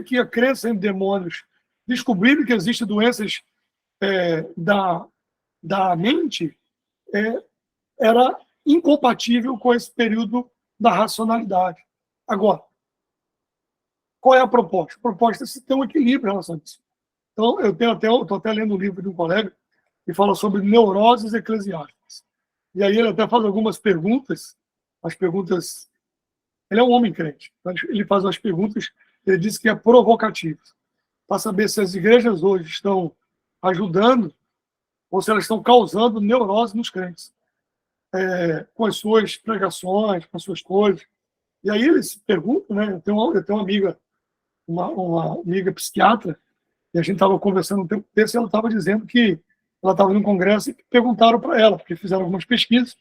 C: que a crença em demônios, descobrir que existem doenças da mente, era incompatível com esse período da racionalidade. Agora, qual é a proposta? A proposta é se ter um equilíbrio em relação a isso. Então, eu estou até lendo um livro de um colega que fala sobre neuroses eclesiásticas. E aí ele até faz algumas perguntas, ele é um homem crente, ele faz umas perguntas, ele diz que é provocativas, para saber se as igrejas hoje estão ajudando ou se elas estão causando neurose nos crentes, com as suas pregações, com as suas coisas. E aí eles perguntam, né? Eu tenho uma amiga, uma amiga psiquiatra, e a gente estava conversando um tempo desse, e ela estava dizendo que ela estava num congresso e perguntaram para ela, porque fizeram algumas pesquisas,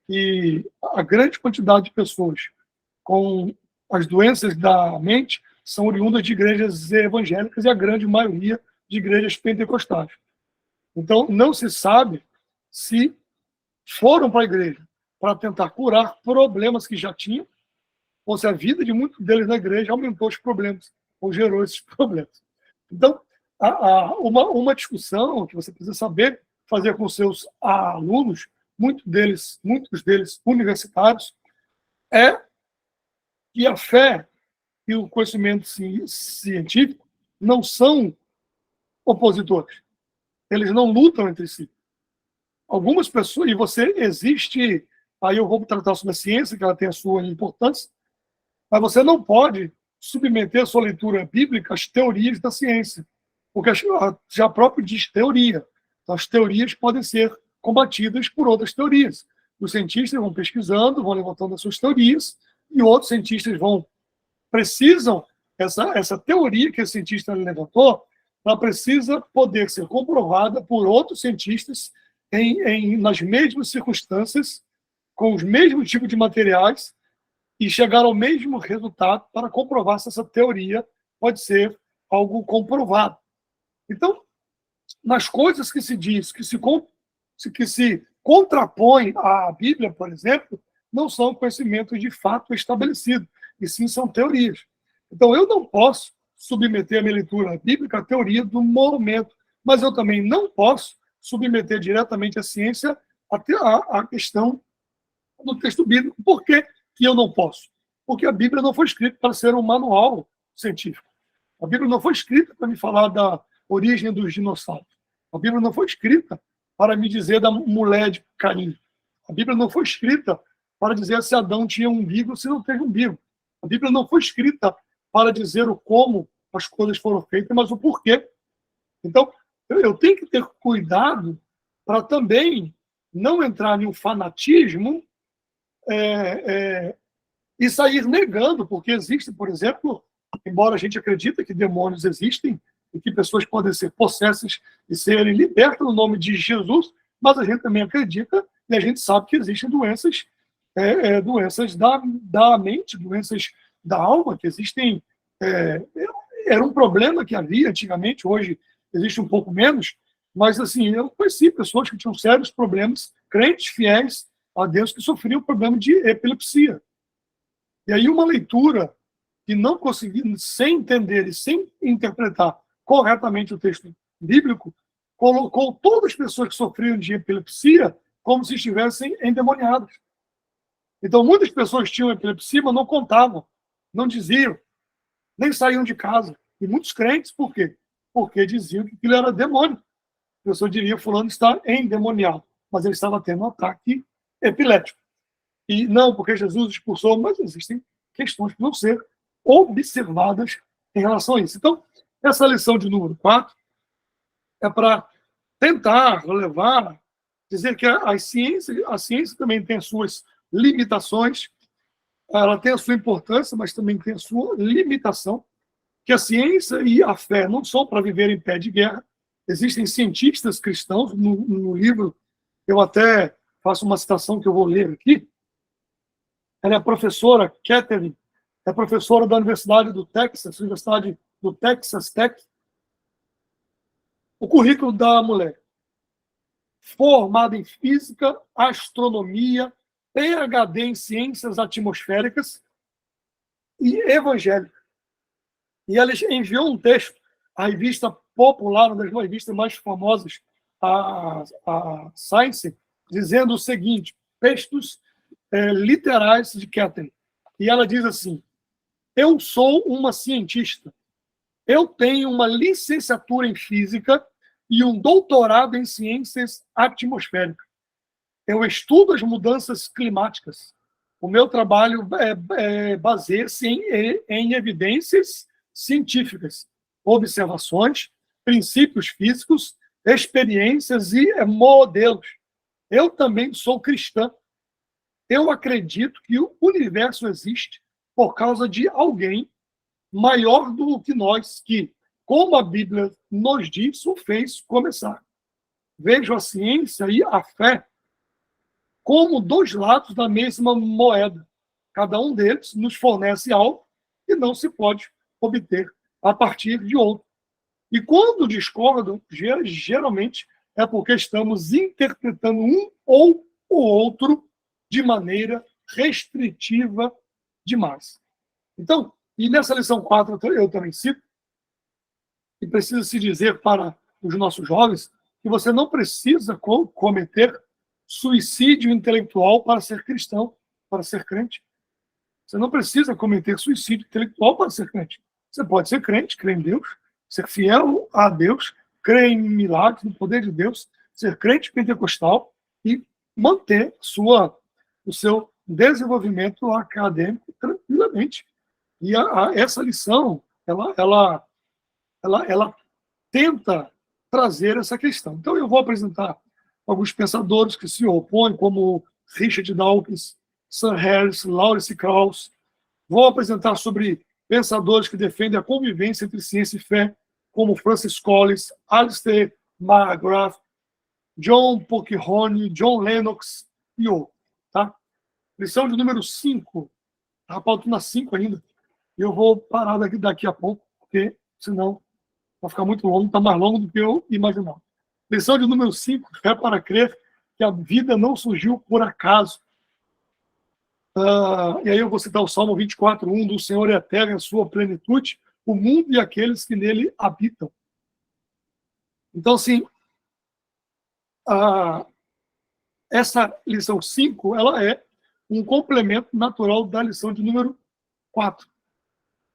C: e a grande quantidade de pessoas com as doenças da mente são oriundas de igrejas evangélicas e a grande maioria de igrejas pentecostais. Então, não se sabe se foram para a igreja para tentar curar problemas que já tinham, ou se a vida de muitos deles na igreja aumentou os problemas, ou gerou esses problemas. Então, uma discussão que você precisa saber fazer com seus alunos, muitos deles universitários, é que a fé e o conhecimento científico não são opositores. Eles não lutam entre si. Algumas pessoas, aí eu vou tratar sobre a ciência, que ela tem a sua importância, mas você não pode submeter a sua leitura bíblica às teorias da ciência, porque já próprio diz teoria. Então, as teorias podem ser combatidas por outras teorias. os cientistas vão pesquisando, vão levantando as suas teorias, e outros cientistas precisam, essa teoria que esse cientista levantou, ela precisa poder ser comprovada por outros cientistas nas mesmas circunstâncias, com os mesmos tipos de materiais, e chegar ao mesmo resultado para comprovar se essa teoria pode ser algo comprovado. Então, nas coisas que se diz, que se contrapõem à Bíblia, por exemplo, não são conhecimentos de fato estabelecidos, e sim são teorias. Então, eu não posso submeter a minha leitura bíblica à teoria do momento, mas eu também não posso submeter diretamente a ciência à questão do texto bíblico. Por que eu não posso? Porque a Bíblia não foi escrita para ser um manual científico. A Bíblia não foi escrita para me falar da origem dos dinossauros. A Bíblia não foi escrita para me dizer da mulher de Caim. A Bíblia não foi escrita para dizer se Adão tinha um umbigo ou se não teve umbigo. A Bíblia não foi escrita para dizer o como as coisas foram feitas, mas o porquê. Então, eu tenho que ter cuidado para também não entrar em um fanatismo e sair negando, porque existe, por exemplo, embora a gente acredite que demônios existem e que pessoas podem ser possessas e serem libertas no nome de Jesus, mas a gente também acredita e a gente sabe que existem doenças da mente, doenças da alma, que existem. Era um problema que havia antigamente, hoje existe um pouco menos, mas assim, eu conheci pessoas que tinham sérios problemas, crentes fiéis a Deus, que sofriam problema de epilepsia. E aí uma leitura que não conseguia, sem entender e sem interpretar corretamente o texto bíblico, colocou todas as pessoas que sofriam de epilepsia como se estivessem endemoniadas. Então, muitas pessoas tinham epilepsia, mas não contavam, não diziam, nem saíam de casa. E muitos crentes, por quê? Porque diziam que aquilo era demônio. A pessoa diria, fulano está endemoniado, mas ele estava tendo um ataque epilético. E não, porque Jesus expulsou, mas existem questões que vão ser observadas em relação a isso. Então, essa lição de número 4 é para tentar levar, dizer que a ciência também tem as suas limitações, ela tem a sua importância, mas também tem a sua limitação, que a ciência e a fé não são para viver em pé de guerra. Existem cientistas cristãos, no livro, eu até faço uma citação que eu vou ler aqui. Ela é a professora Catherine, é professora da Universidade do Texas, Universidade do Texas Tech. O currículo da mulher: formada em física, astronomia, PhD em ciências atmosféricas e evangélica. E ela enviou um texto à revista popular, uma das revistas mais famosas, a Science, dizendo o seguinte, textos literais de Catherine. E ela diz assim: eu sou uma cientista. Eu tenho uma licenciatura em física e um doutorado em ciências atmosféricas. Eu estudo as mudanças climáticas. O meu trabalho baseia-se em evidências científicas, observações, princípios físicos, experiências e modelos. Eu também sou cristã. Eu acredito que o universo existe por causa de alguém maior do que nós, que, como a Bíblia nos diz, o fez começar. Vejo a ciência e a fé como dois lados da mesma moeda. Cada um deles nos fornece algo que não se pode obter a partir de outro. E quando discordam, geralmente é porque estamos interpretando um ou o outro de maneira restritiva demais. Então, e nessa lição 4 eu também cito, que precisa se dizer para os nossos jovens que você não precisa cometer suicídio intelectual para ser cristão, para ser crente. Você não precisa cometer suicídio intelectual para ser crente. Você pode ser crente, crer em Deus, ser fiel a Deus, crer em milagres, no poder de Deus, ser crente pentecostal e manter o seu desenvolvimento acadêmico tranquilamente. E essa lição, ela tenta trazer essa questão. Então, eu vou apresentar alguns pensadores que se opõem, como Richard Dawkins, Sam Harris, Lawrence Krauss. Vou apresentar sobre pensadores que defendem a convivência entre ciência e fé, como Francis Collins, Alistair McGrath, John Polkinghorne, John Lennox e outros. Tá? Lição de número 5. Rapaz, eu estou na 5 ainda. Eu vou parar daqui a pouco, porque senão vai ficar muito longo, está mais longo do que eu imaginava. Lição de número 5, fé para crer que a vida não surgiu por acaso. E aí eu vou citar o Salmo 24:1, do Senhor é a terra, a sua plenitude, o mundo e aqueles que nele habitam. Então, assim, essa lição 5, ela é um complemento natural da lição de número 4.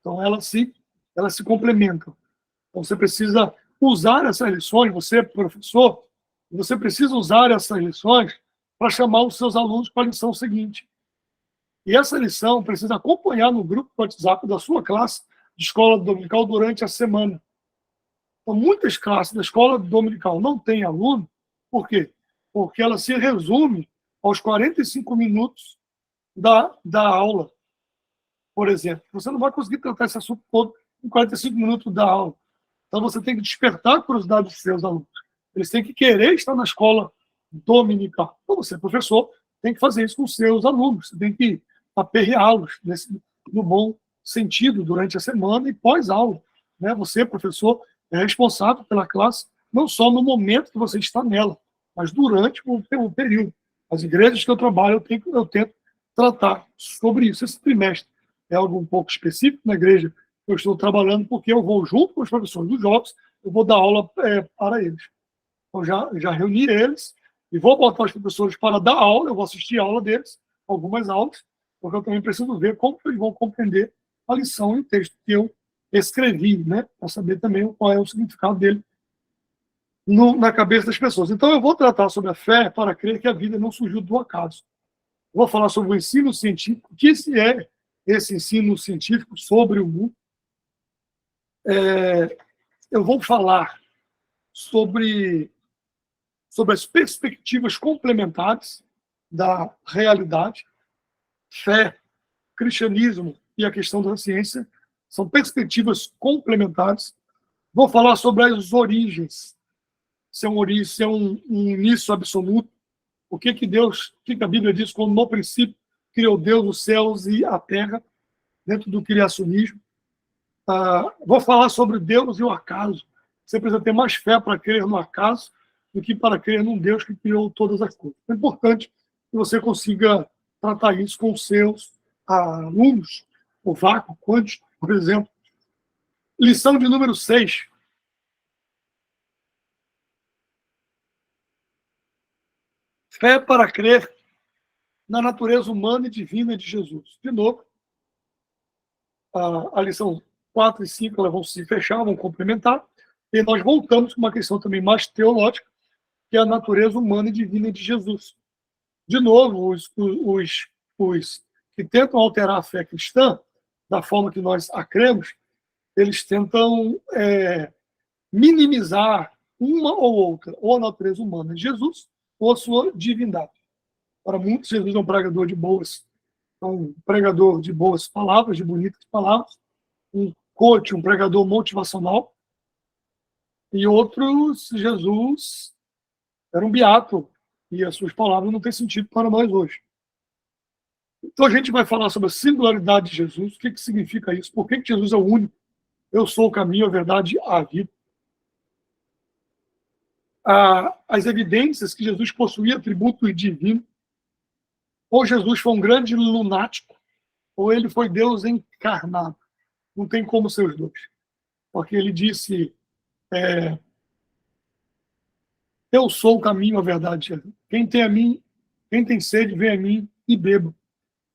C: Então, elas se complementam. Então, você precisa usar essas lições, você, professor, você precisa usar essas lições para chamar os seus alunos para a lição seguinte. E essa lição precisa acompanhar no grupo do WhatsApp da sua classe de escola dominical durante a semana. Então, muitas classes da escola dominical não têm aluno. Por quê? Porque ela se resume aos 45 minutos da aula, por exemplo. Você não vai conseguir tratar esse assunto todo em 45 minutos da aula. Então, você tem que despertar a curiosidade dos seus alunos. Eles têm que querer estar na escola dominical. Então, você, professor, tem que fazer isso com os seus alunos. Você tem que aperreá-los no bom sentido durante a semana e pós-aula. Né? Você, professor, é responsável pela classe, não só no momento que você está nela, mas durante o período. As igrejas que eu trabalho, eu tento tratar sobre isso. Esse trimestre é algo um pouco específico na igreja que eu estou trabalhando, porque eu vou, junto com os professores dos jovens, eu vou dar aula para eles. Eu já reuni eles e vou botar os professores para dar aula, eu vou assistir a aula deles, algumas aulas, porque eu também preciso ver como eles vão compreender a lição e o texto que eu escrevi, né? Para saber também qual é o significado dele na cabeça das pessoas. Então, eu vou tratar sobre a fé para crer que a vida não surgiu do acaso. Vou falar sobre o ensino científico, o que é esse ensino científico sobre o mundo. Eu vou falar sobre as perspectivas complementares da realidade. Fé, cristianismo e a questão da ciência são perspectivas complementares. Vou falar sobre as origens. Se é um início absoluto. O que a Bíblia diz quando no princípio criou Deus os céus e a terra, dentro do criacionismo. Vou falar sobre Deus e o acaso. Você precisa ter mais fé para crer no acaso do que para crer num Deus que criou todas as coisas. É importante que você consiga tratar isso com os seus alunos, o vácuo quântico, por exemplo. Lição de número 6. Fé para crer na natureza humana e divina de Jesus. De novo, a lição 4 e 5 elas vão se fechar, vão complementar, e nós voltamos com uma questão também mais teológica, que é a natureza humana e divina de Jesus. De novo, os que tentam alterar a fé cristã, da forma que nós a cremos, eles tentam minimizar uma ou outra, ou a natureza humana de Jesus, ou a sua divindade. Para muitos, Jesus é um pregador de boas palavras, de bonitas palavras, um coach, um pregador motivacional, e outros, Jesus era um beato, e as suas palavras não têm sentido para nós hoje. Então a gente vai falar sobre a singularidade de Jesus, o que significa isso, por que Jesus é o único, eu sou o caminho, a verdade e a vida. As evidências que Jesus possuía atributos divinos, ou Jesus foi um grande lunático, ou ele foi Deus encarnado. Não tem como ser os dois. Porque ele disse, eu sou o caminho, a verdade. Quem tem sede, vem a mim e beba.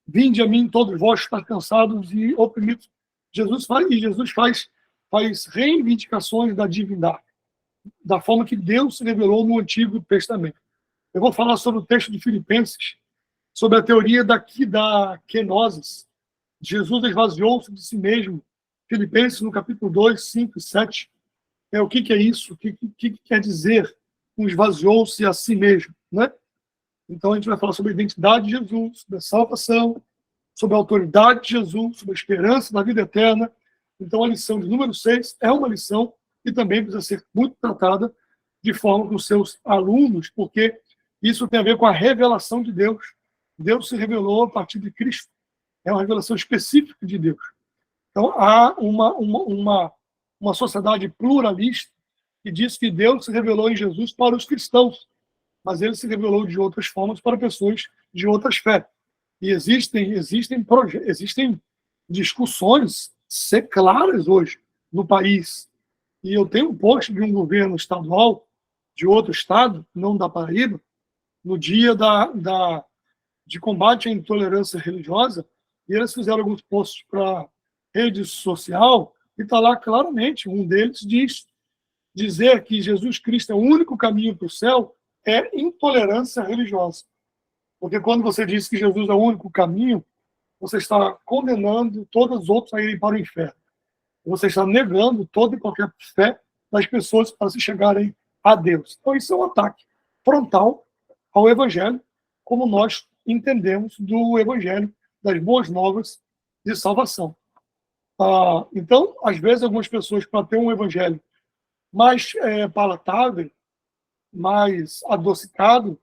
C: Vinde a mim, todos vós que estáis cansados e oprimidos. Jesus faz reivindicações da divindade, da forma que Deus se revelou no Antigo Testamento. Eu vou falar sobre o texto de Filipenses, sobre a teoria da kenosis. Jesus esvaziou-se de si mesmo. Filipenses, no capítulo 2, 5 e 7. O que é isso? O que quer dizer um esvaziou-se a si mesmo? Né? Então, a gente vai falar sobre a identidade de Jesus, sobre a salvação, sobre a autoridade de Jesus, sobre a esperança da vida eterna. Então, a lição de número 6 é uma lição que também precisa ser muito tratada de forma com os seus alunos, porque isso tem a ver com a revelação de Deus. Deus se revelou a partir de Cristo. É uma revelação específica de Deus. Então, há uma sociedade pluralista que diz que Deus se revelou em Jesus para os cristãos, mas ele se revelou de outras formas para pessoas de outras fés. E existem discussões claras hoje no país. E eu tenho um post de um governo estadual, de outro estado, não da Paraíba, no dia de combate à intolerância religiosa, e eles fizeram alguns posts para rede social, e está lá claramente, um deles dizer que Jesus Cristo é o único caminho para o céu é intolerância religiosa. Porque quando você diz que Jesus é o único caminho, você está condenando todos os outros a irem para o inferno. Você está negando toda e qualquer fé das pessoas para se chegarem a Deus. Então, isso é um ataque frontal ao Evangelho, como nós entendemos do Evangelho, das boas novas de salvação. Então, às vezes, algumas pessoas, para ter um Evangelho mais palatável, mais adocicado,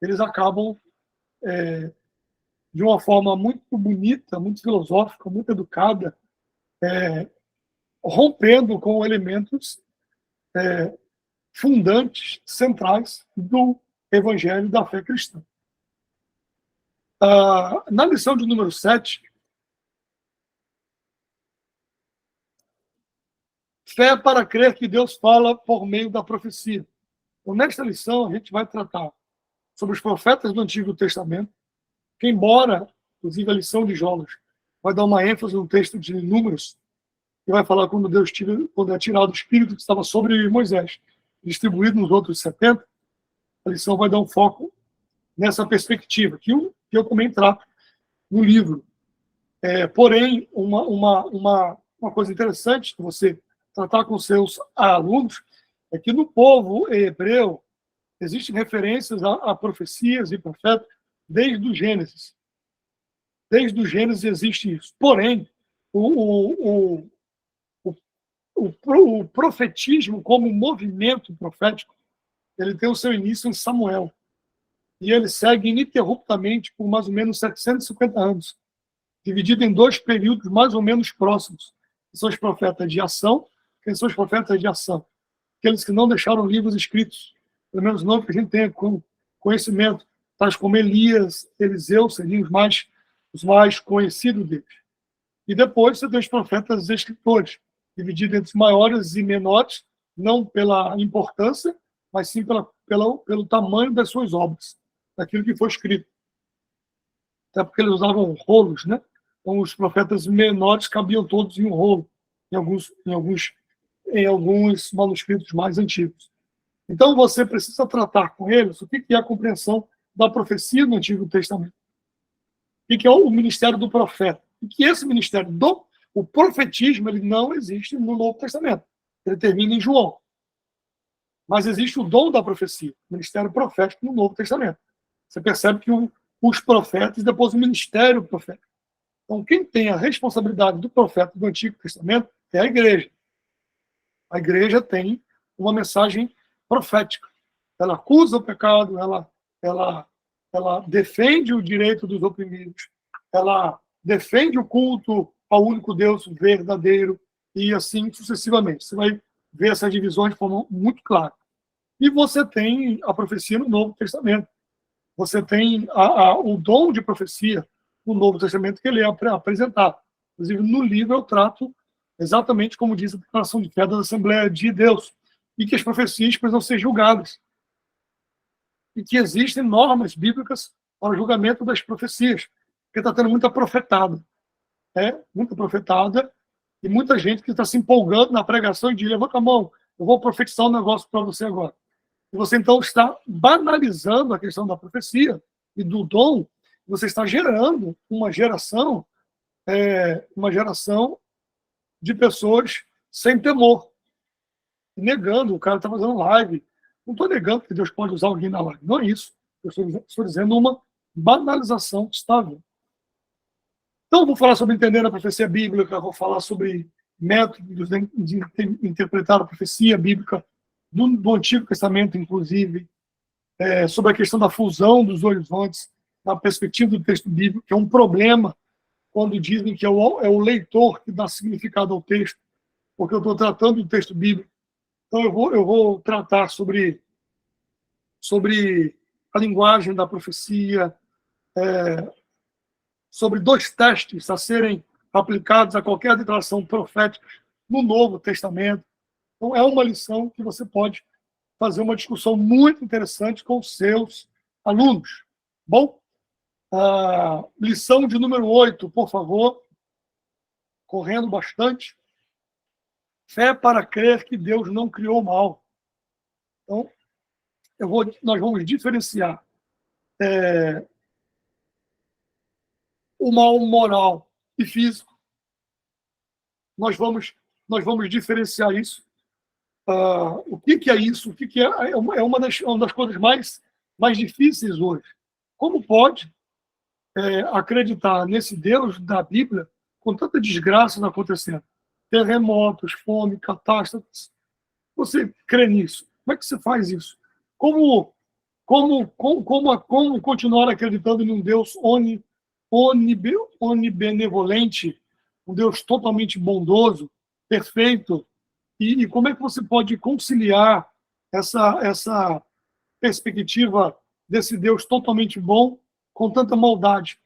C: eles acabam de uma forma muito bonita, muito filosófica, muito educada, rompendo com elementos fundantes, centrais do Evangelho da fé cristã. Na lição de número 7, fé para crer que Deus fala por meio da profecia. Então, nesta lição, a gente vai tratar sobre os profetas do Antigo Testamento, que, embora, inclusive, a lição de Jonas vai dar uma ênfase no texto de Números, que vai falar quando é tirado o espírito que estava sobre Moisés, distribuído nos outros 70, a lição vai dar um foco nessa perspectiva, que eu também trato no livro. Porém, uma coisa interessante que você tratar com seus alunos é que no povo hebreu existem referências a profecias e profetas desde o Gênesis. Desde o Gênesis existe isso. Porém, o profetismo como movimento profético, ele tem o seu início em Samuel. E ele segue ininterruptamente por mais ou menos 750 anos, dividido em dois períodos mais ou menos próximos, que são os profetas de ação. Quem são os profetas de ação? Aqueles que não deixaram livros escritos, pelo menos não que a gente tenha conhecimento, tais como Elias, Eliseu, seriam os mais conhecidos deles. E depois você tem os profetas escritores, divididos entre os maiores e menores, não pela importância, mas sim pelo tamanho das suas obras, daquilo que foi escrito. Até porque eles usavam rolos, né? Então, os profetas menores cabiam todos em um rolo, em alguns manuscritos mais antigos. Então, você precisa tratar com eles o que é a compreensão da profecia no Antigo Testamento. O que é o ministério do profeta? E que esse ministério o profetismo, ele não existe no Novo Testamento. Ele termina em João. Mas existe o dom da profecia, o ministério profético no Novo Testamento. Você percebe que os profetas, depois o ministério profético. Então, quem tem a responsabilidade do profeta do Antigo Testamento é a igreja. A igreja tem uma mensagem profética. Ela acusa o pecado, ela defende o direito dos oprimidos, ela defende o culto ao único Deus verdadeiro, e assim sucessivamente. Você vai ver essas divisões de forma muito clara. E você tem a profecia no Novo Testamento. Você tem o dom de profecia no Novo Testamento que ele é apresentado. Inclusive, no livro eu trato exatamente como diz a declaração de fé da Assembleia de Deus, e que as profecias precisam ser julgadas. E que existem normas bíblicas para o julgamento das profecias, porque está tendo muita profetada. Muita profetada, e muita gente que está se empolgando na pregação e diz, levanta a mão, eu vou profetizar um negócio para você agora. E você, então, está banalizando a questão da profecia e do dom, você está gerando uma geração de pessoas sem temor, negando. O cara está fazendo live. Não estou negando que Deus pode usar alguém na live, não é isso. Eu estou dizendo uma banalização que está havendo. Então, vou falar sobre entender a profecia bíblica, vou falar sobre métodos de interpretar a profecia bíblica do Antigo Testamento, inclusive, sobre a questão da fusão dos horizontes, na perspectiva do texto bíblico, que é um problema quando dizem que é o leitor que dá significado ao texto, porque eu estou tratando do texto bíblico. Então, eu vou tratar sobre a linguagem da profecia, sobre 2 testes a serem aplicados a qualquer declaração profética no Novo Testamento. Então, é uma lição que você pode fazer uma discussão muito interessante com os seus alunos. Bom, lição de número 8, por favor, correndo bastante. Fé para crer que Deus não criou o mal. Então, nós vamos diferenciar o mal moral e físico. Nós vamos diferenciar isso. O que é isso? O que é uma das coisas mais difíceis hoje. Como pode acreditar nesse Deus da Bíblia com tanta desgraça acontecendo? Terremotos, fome, catástrofes. Você crê nisso? Como é que você faz isso? Como continuar acreditando em um Deus onibenevolente, um Deus totalmente bondoso, perfeito? E como é que você pode conciliar essa perspectiva desse Deus totalmente bom com tanta maldade?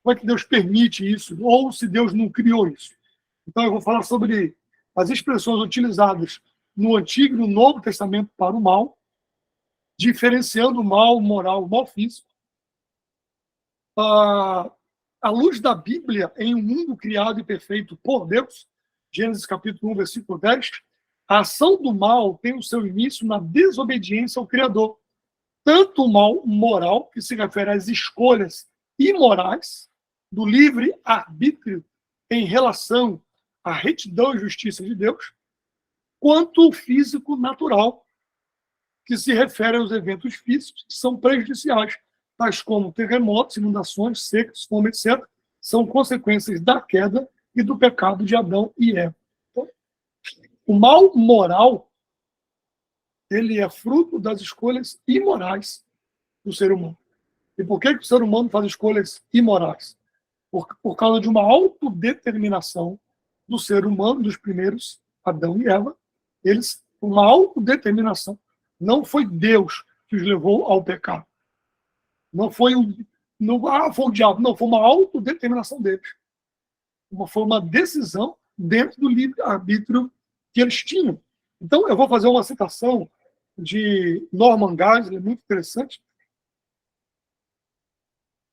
C: Como é que Deus permite isso? Ou se Deus não criou isso? Então, eu vou falar sobre as expressões utilizadas no Antigo e no Novo Testamento para o mal, diferenciando o mal moral, o mal físico. À luz da Bíblia, em um mundo criado e perfeito por Deus, Gênesis capítulo 1, versículo 10, a ação do mal tem o seu início na desobediência ao Criador. Tanto o mal moral, que se refere às escolhas imorais, do livre arbítrio em relação à retidão e justiça de Deus, quanto o físico natural, que se refere aos eventos físicos que são prejudiciais, tais como terremotos, inundações, secas, fome, etc., são consequências da queda e do pecado de Adão e Eva. Então, o mal moral, ele é fruto das escolhas imorais do ser humano. E por que o ser humano faz escolhas imorais? Por causa de uma autodeterminação do ser humano, dos primeiros, Adão e Eva. Uma autodeterminação. Não foi Deus que os levou ao pecado. Não foi o diabo. Não, foi uma autodeterminação deles. Foi uma decisão dentro do livre-arbítrio que eles tinham. Então, eu vou fazer uma citação de Norman Geisler, muito interessante.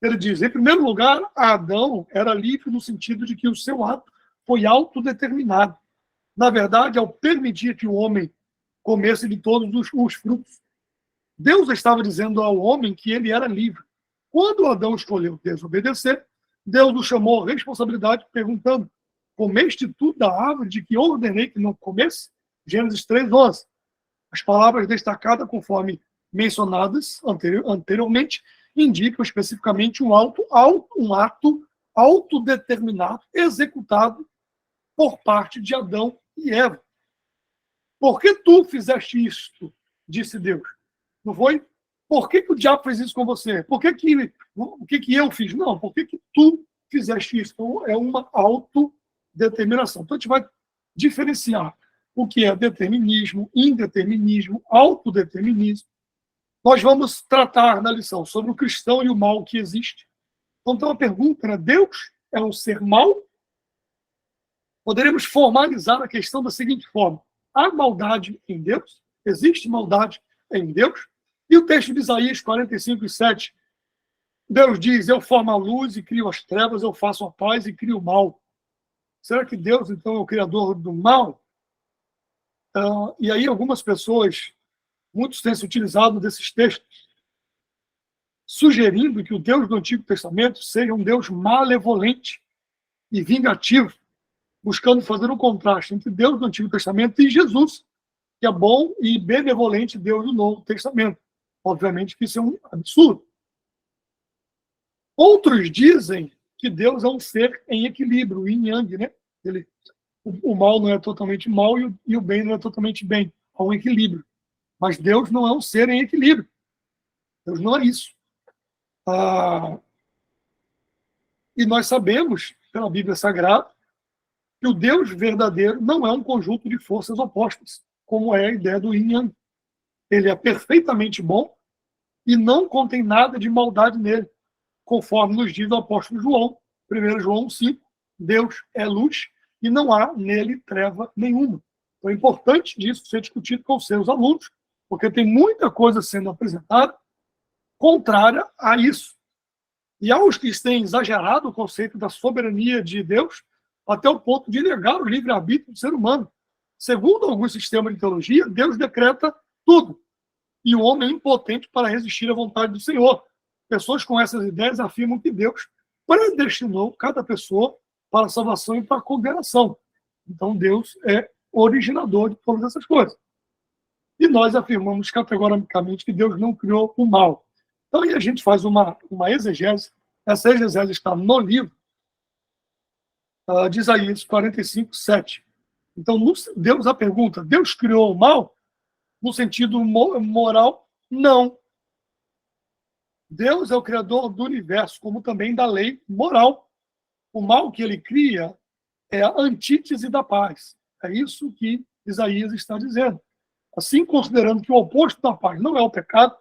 C: Ele diz, em primeiro lugar, Adão era livre no sentido de que o seu ato foi autodeterminado. Na verdade, ao permitir que o homem comesse de todos os frutos, Deus estava dizendo ao homem que ele era livre. Quando Adão escolheu desobedecer, Deus o chamou à responsabilidade, perguntando, comeste tu da árvore de que ordenei que não comesse? Gênesis 3:11. As palavras destacadas, conforme mencionadas anteriormente, indicam especificamente um ato autodeterminado, executado por parte de Adão e Eva. Por que tu fizeste isto? Disse Deus. Não foi? Por que o diabo fez isso com você? O que eu fiz? Não, por que tu fizeste isso? Então, é uma autodeterminação. Então, a gente vai diferenciar o que é determinismo, indeterminismo, autodeterminismo. Nós vamos tratar na lição sobre o cristão e o mal que existe. Então, tem uma pergunta, né? Deus é um ser mau? Poderemos formalizar a questão da seguinte forma. Há maldade em Deus? Existe maldade em Deus? E o texto de Isaías 45:7, Deus diz, eu formo a luz e crio as trevas, eu faço a paz e crio o mal. Será que Deus, então, é o criador do mal? E aí algumas pessoas, muitos têm se utilizado desses textos, sugerindo que o Deus do Antigo Testamento seja um Deus malevolente e vingativo, buscando fazer um contraste entre Deus do Antigo Testamento e Jesus, que é bom e benevolente Deus do Novo Testamento. Obviamente que isso é um absurdo. Outros dizem que Deus é um ser em equilíbrio, o yin yang, né? O mal não é totalmente mal e o bem não é totalmente bem. Há um equilíbrio. Mas Deus não é um ser em equilíbrio. Deus não é isso. E nós sabemos, pela Bíblia Sagrada, que o Deus verdadeiro não é um conjunto de forças opostas, como é a ideia do yin yang. Ele é perfeitamente bom e não contém nada de maldade nele, conforme nos diz o apóstolo João, 1 João 5, Deus é luz e não há nele treva nenhuma. Então é importante disso ser discutido com os seus alunos, porque tem muita coisa sendo apresentada contrária a isso. E há os que têm exagerado o conceito da soberania de Deus até o ponto de negar o livre-arbítrio do ser humano. Segundo alguns sistemas de teologia, Deus decreta tudo, e o homem é impotente para resistir à vontade do Senhor. Pessoas com essas ideias afirmam que Deus predestinou cada pessoa para a salvação e para a condenação. Então, Deus é originador de todas essas coisas. E nós afirmamos categoricamente que Deus não criou o mal. Então, aí a gente faz uma exegese. Essa exegese está no livro de Isaías 45, 7. Então, Deus, a pergunta, Deus criou o mal? No sentido moral, não. Deus é o criador do universo, como também da lei moral. O mal que ele cria é a antítese da paz. É isso que Isaías está dizendo. Assim, considerando que o oposto da paz não é o pecado,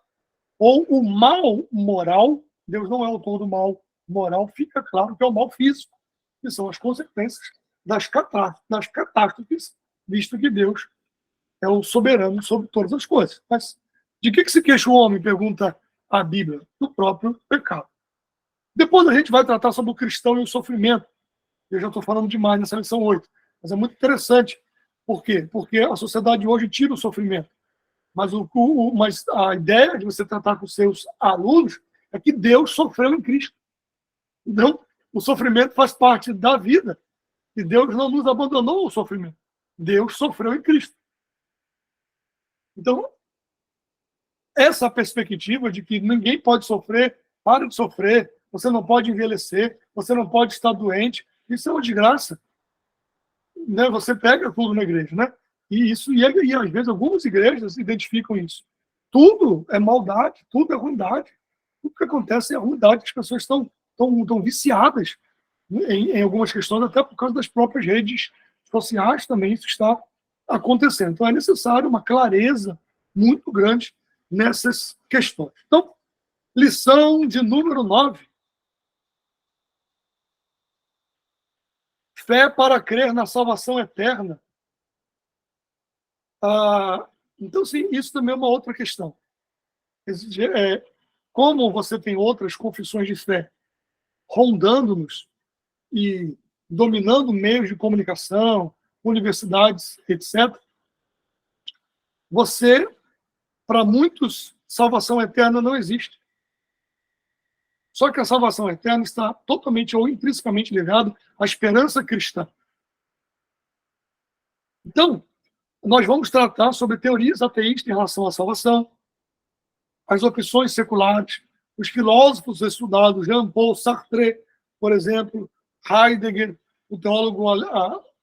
C: ou o mal moral, Deus não é o autor do mal moral, fica claro que é o mal físico, que são as consequências das catástrofes, visto que Deus é o soberano sobre todas as coisas. Mas de que se queixa o homem, pergunta a Bíblia? Do próprio pecado. Depois a gente vai tratar sobre o cristão e o sofrimento. Eu já estou falando demais nessa lição 8. Mas é muito interessante. Por quê? Porque a sociedade hoje tira o sofrimento. Mas, mas a ideia de você tratar com seus alunos é que Deus sofreu em Cristo. Então, o sofrimento faz parte da vida. E Deus não nos abandonou o sofrimento. Deus sofreu em Cristo. Então, essa perspectiva de que ninguém pode sofrer, para de sofrer, você não pode envelhecer, você não pode estar doente, isso é uma desgraça. Né? Você pega tudo na igreja, né? E às vezes algumas igrejas identificam isso. Tudo é maldade, tudo é ruindade. Tudo que acontece é ruindade, as pessoas estão viciadas em algumas questões, até por causa das próprias redes sociais também isso está acontecendo. Então é necessário uma clareza muito grande nessas questões. Então, lição de número 9. Fé para crer na salvação eterna. Então, sim, isso também é uma outra questão. Como você tem outras confissões de fé rondando-nos e dominando meios de comunicação, universidades, etc., para muitos, salvação eterna não existe. Só que a salvação eterna está totalmente ou intrinsecamente ligada à esperança cristã. Então, nós vamos tratar sobre teorias ateístas em relação à salvação, as opções seculares, os filósofos estudados, Jean-Paul Sartre, por exemplo, Heidegger, o teólogo,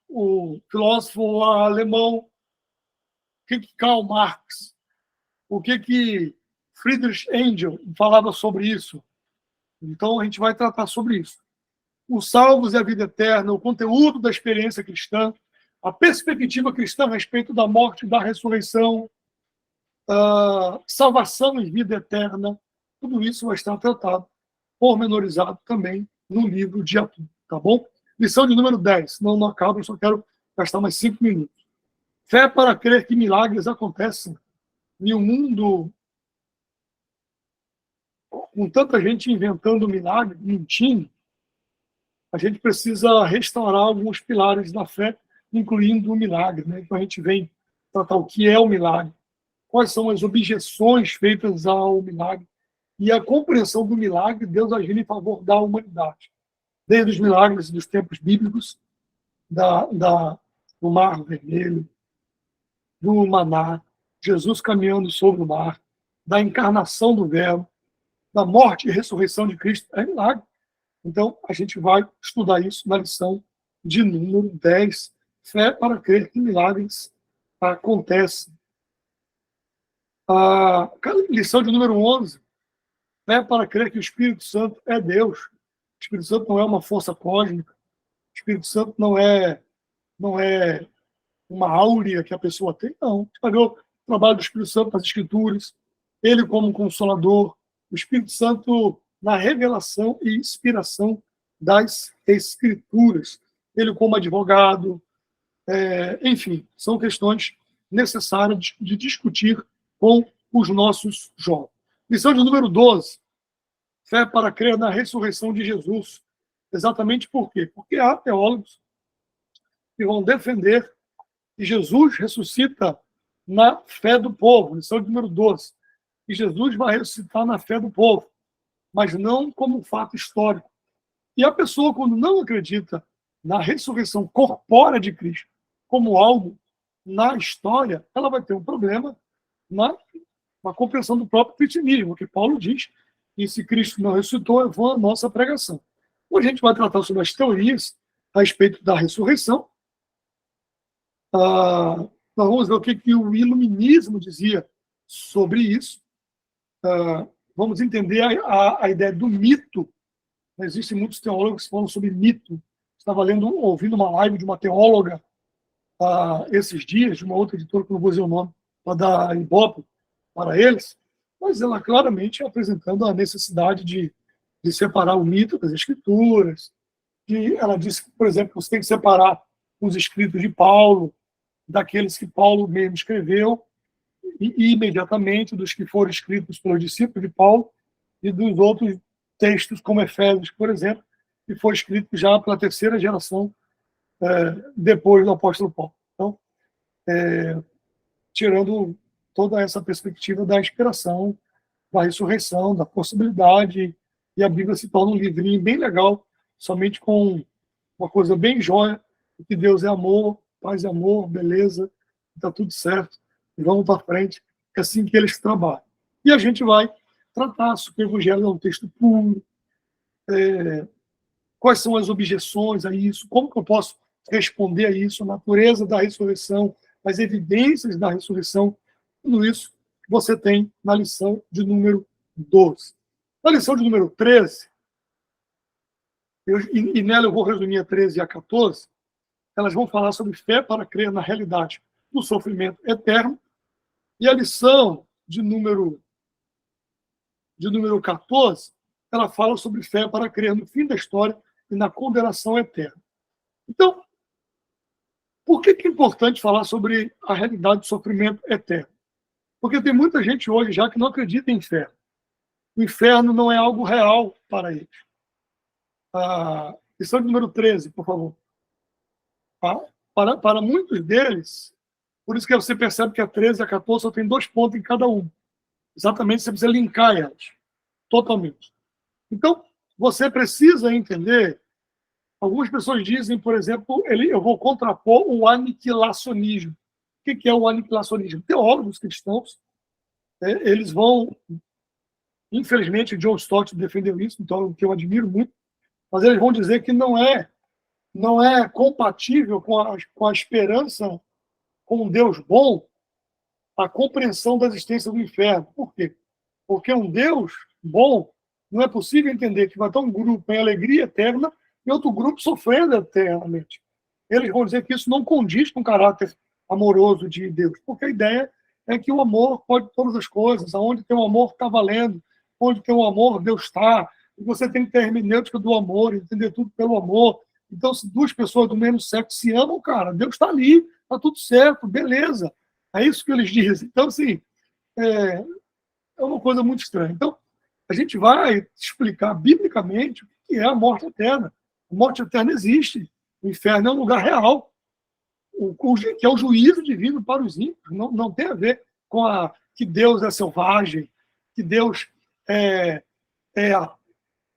C: o filósofo alemão, Karl Marx, o que Friedrich Engels falava sobre isso. Então, a gente vai tratar sobre isso. Os salvos e a vida eterna, o conteúdo da experiência cristã, a perspectiva cristã a respeito da morte e da ressurreição, salvação e vida eterna, tudo isso vai estar tratado, pormenorizado também no livro de Atum, tá bom? Lição de número 10. Não acabo, eu só quero gastar mais 5 minutos. Fé para crer que milagres acontecem em um mundo com tanta gente inventando milagre, mentindo. A gente precisa restaurar alguns pilares da fé, incluindo o milagre, né? Então a gente vem tratar o que é o milagre, quais são as objeções feitas ao milagre e a compreensão do milagre, Deus agindo em favor da humanidade. Desde os milagres dos tempos bíblicos, do Mar Vermelho, do Maná, Jesus caminhando sobre o mar, da encarnação do Verbo, da morte e ressurreição de Cristo, é milagre. Então, a gente vai estudar isso na lição de número 10. Fé para crer que milagres acontecem. A lição de número 11. Fé para crer que o Espírito Santo é Deus. O Espírito Santo não é uma força cósmica. O Espírito Santo não é uma áurea que a pessoa tem, não. A gente vai ver o trabalho do Espírito Santo nas Escrituras, ele como consolador, o Espírito Santo na revelação e inspiração das Escrituras, ele como advogado, enfim, são questões necessárias de discutir com os nossos jovens. Lição de número 12, fé para crer na ressurreição de Jesus. Exatamente por quê? Porque há teólogos que vão defender que Jesus ressuscita na fé do povo. Lição de número 12. Que Jesus vai ressuscitar na fé do povo, mas não como um fato histórico. E a pessoa, quando não acredita na ressurreição corpórea de Cristo como algo na história, ela vai ter um problema na compreensão do próprio cristianismo, que Paulo diz que se Cristo não ressuscitou, é vã a nossa pregação. Hoje a gente vai tratar sobre as teorias a respeito da ressurreição. Nós vamos ver o que o iluminismo dizia sobre isso. Vamos entender a ideia do mito. Existem muitos teólogos que falam sobre mito. Estava ouvindo uma live de uma teóloga esses dias, de uma outra editora, que não vou dizer o nome, para dar ibope para eles, mas ela claramente apresentando a necessidade de separar o mito das escrituras. E ela disse que, por exemplo, você tem que separar os escritos de Paulo daqueles que Paulo mesmo escreveu, e imediatamente dos que foram escritos pelos discípulos de Paulo e dos outros textos, como Efésios, por exemplo, que foi escrito já pela terceira geração depois do apóstolo Paulo. Então, tirando toda essa perspectiva da inspiração, da ressurreição, da possibilidade, e a Bíblia se torna um livrinho bem legal, somente com uma coisa bem jóia, que Deus é amor, paz é amor, beleza, está tudo certo, e vamos para frente, é assim que eles trabalham. E a gente vai tratar se o Evangelho é um texto puro, quais são as objeções a isso, como que eu posso responder a isso, a natureza da ressurreição, as evidências da ressurreição, tudo isso você tem na lição de número 12. Na lição de número 13, e nela eu vou resumir a 13 e a 14, elas vão falar sobre fé para crer na realidade do sofrimento eterno, e a lição de número 14, ela fala sobre fé para crer no fim da história e na condenação eterna. Então, por que é importante falar sobre a realidade do sofrimento eterno? Porque tem muita gente hoje já que não acredita em inferno. O inferno não é algo real para eles. Lição de número 13, por favor. Para muitos deles, por isso que você percebe que a 13 e a 14 só tem 2 pontos em cada um. Exatamente, você precisa linkar elas totalmente. Então, você precisa entender. Algumas pessoas dizem, por exemplo, eu vou contrapor o aniquilacionismo. O que é o aniquilacionismo? Teólogos cristãos, eles vão, infelizmente, John Stott defendeu isso, um teólogo que eu admiro muito, mas eles vão dizer que não é compatível com a esperança com um Deus bom a compreensão da existência do inferno. Por quê? Porque um Deus bom não é possível entender que vai estar um grupo em alegria eterna e outro grupo sofrendo eternamente. Eles vão dizer que isso não condiz com o caráter amoroso de Deus, porque a ideia é que o amor pode todas as coisas, aonde tem o amor está valendo, onde tem o amor Deus está, e você tem que ter a hermenêutica do amor, entender tudo pelo amor. Então, se 2 pessoas do mesmo sexo se amam, cara, Deus está ali, está tudo certo, beleza. É isso que eles dizem. Então, assim, é uma coisa muito estranha. Então, a gente vai explicar biblicamente o que é a morte eterna. A morte eterna existe. O inferno é um lugar real, que é o juízo divino para os ímpios. Não tem a ver com que Deus é selvagem, que Deus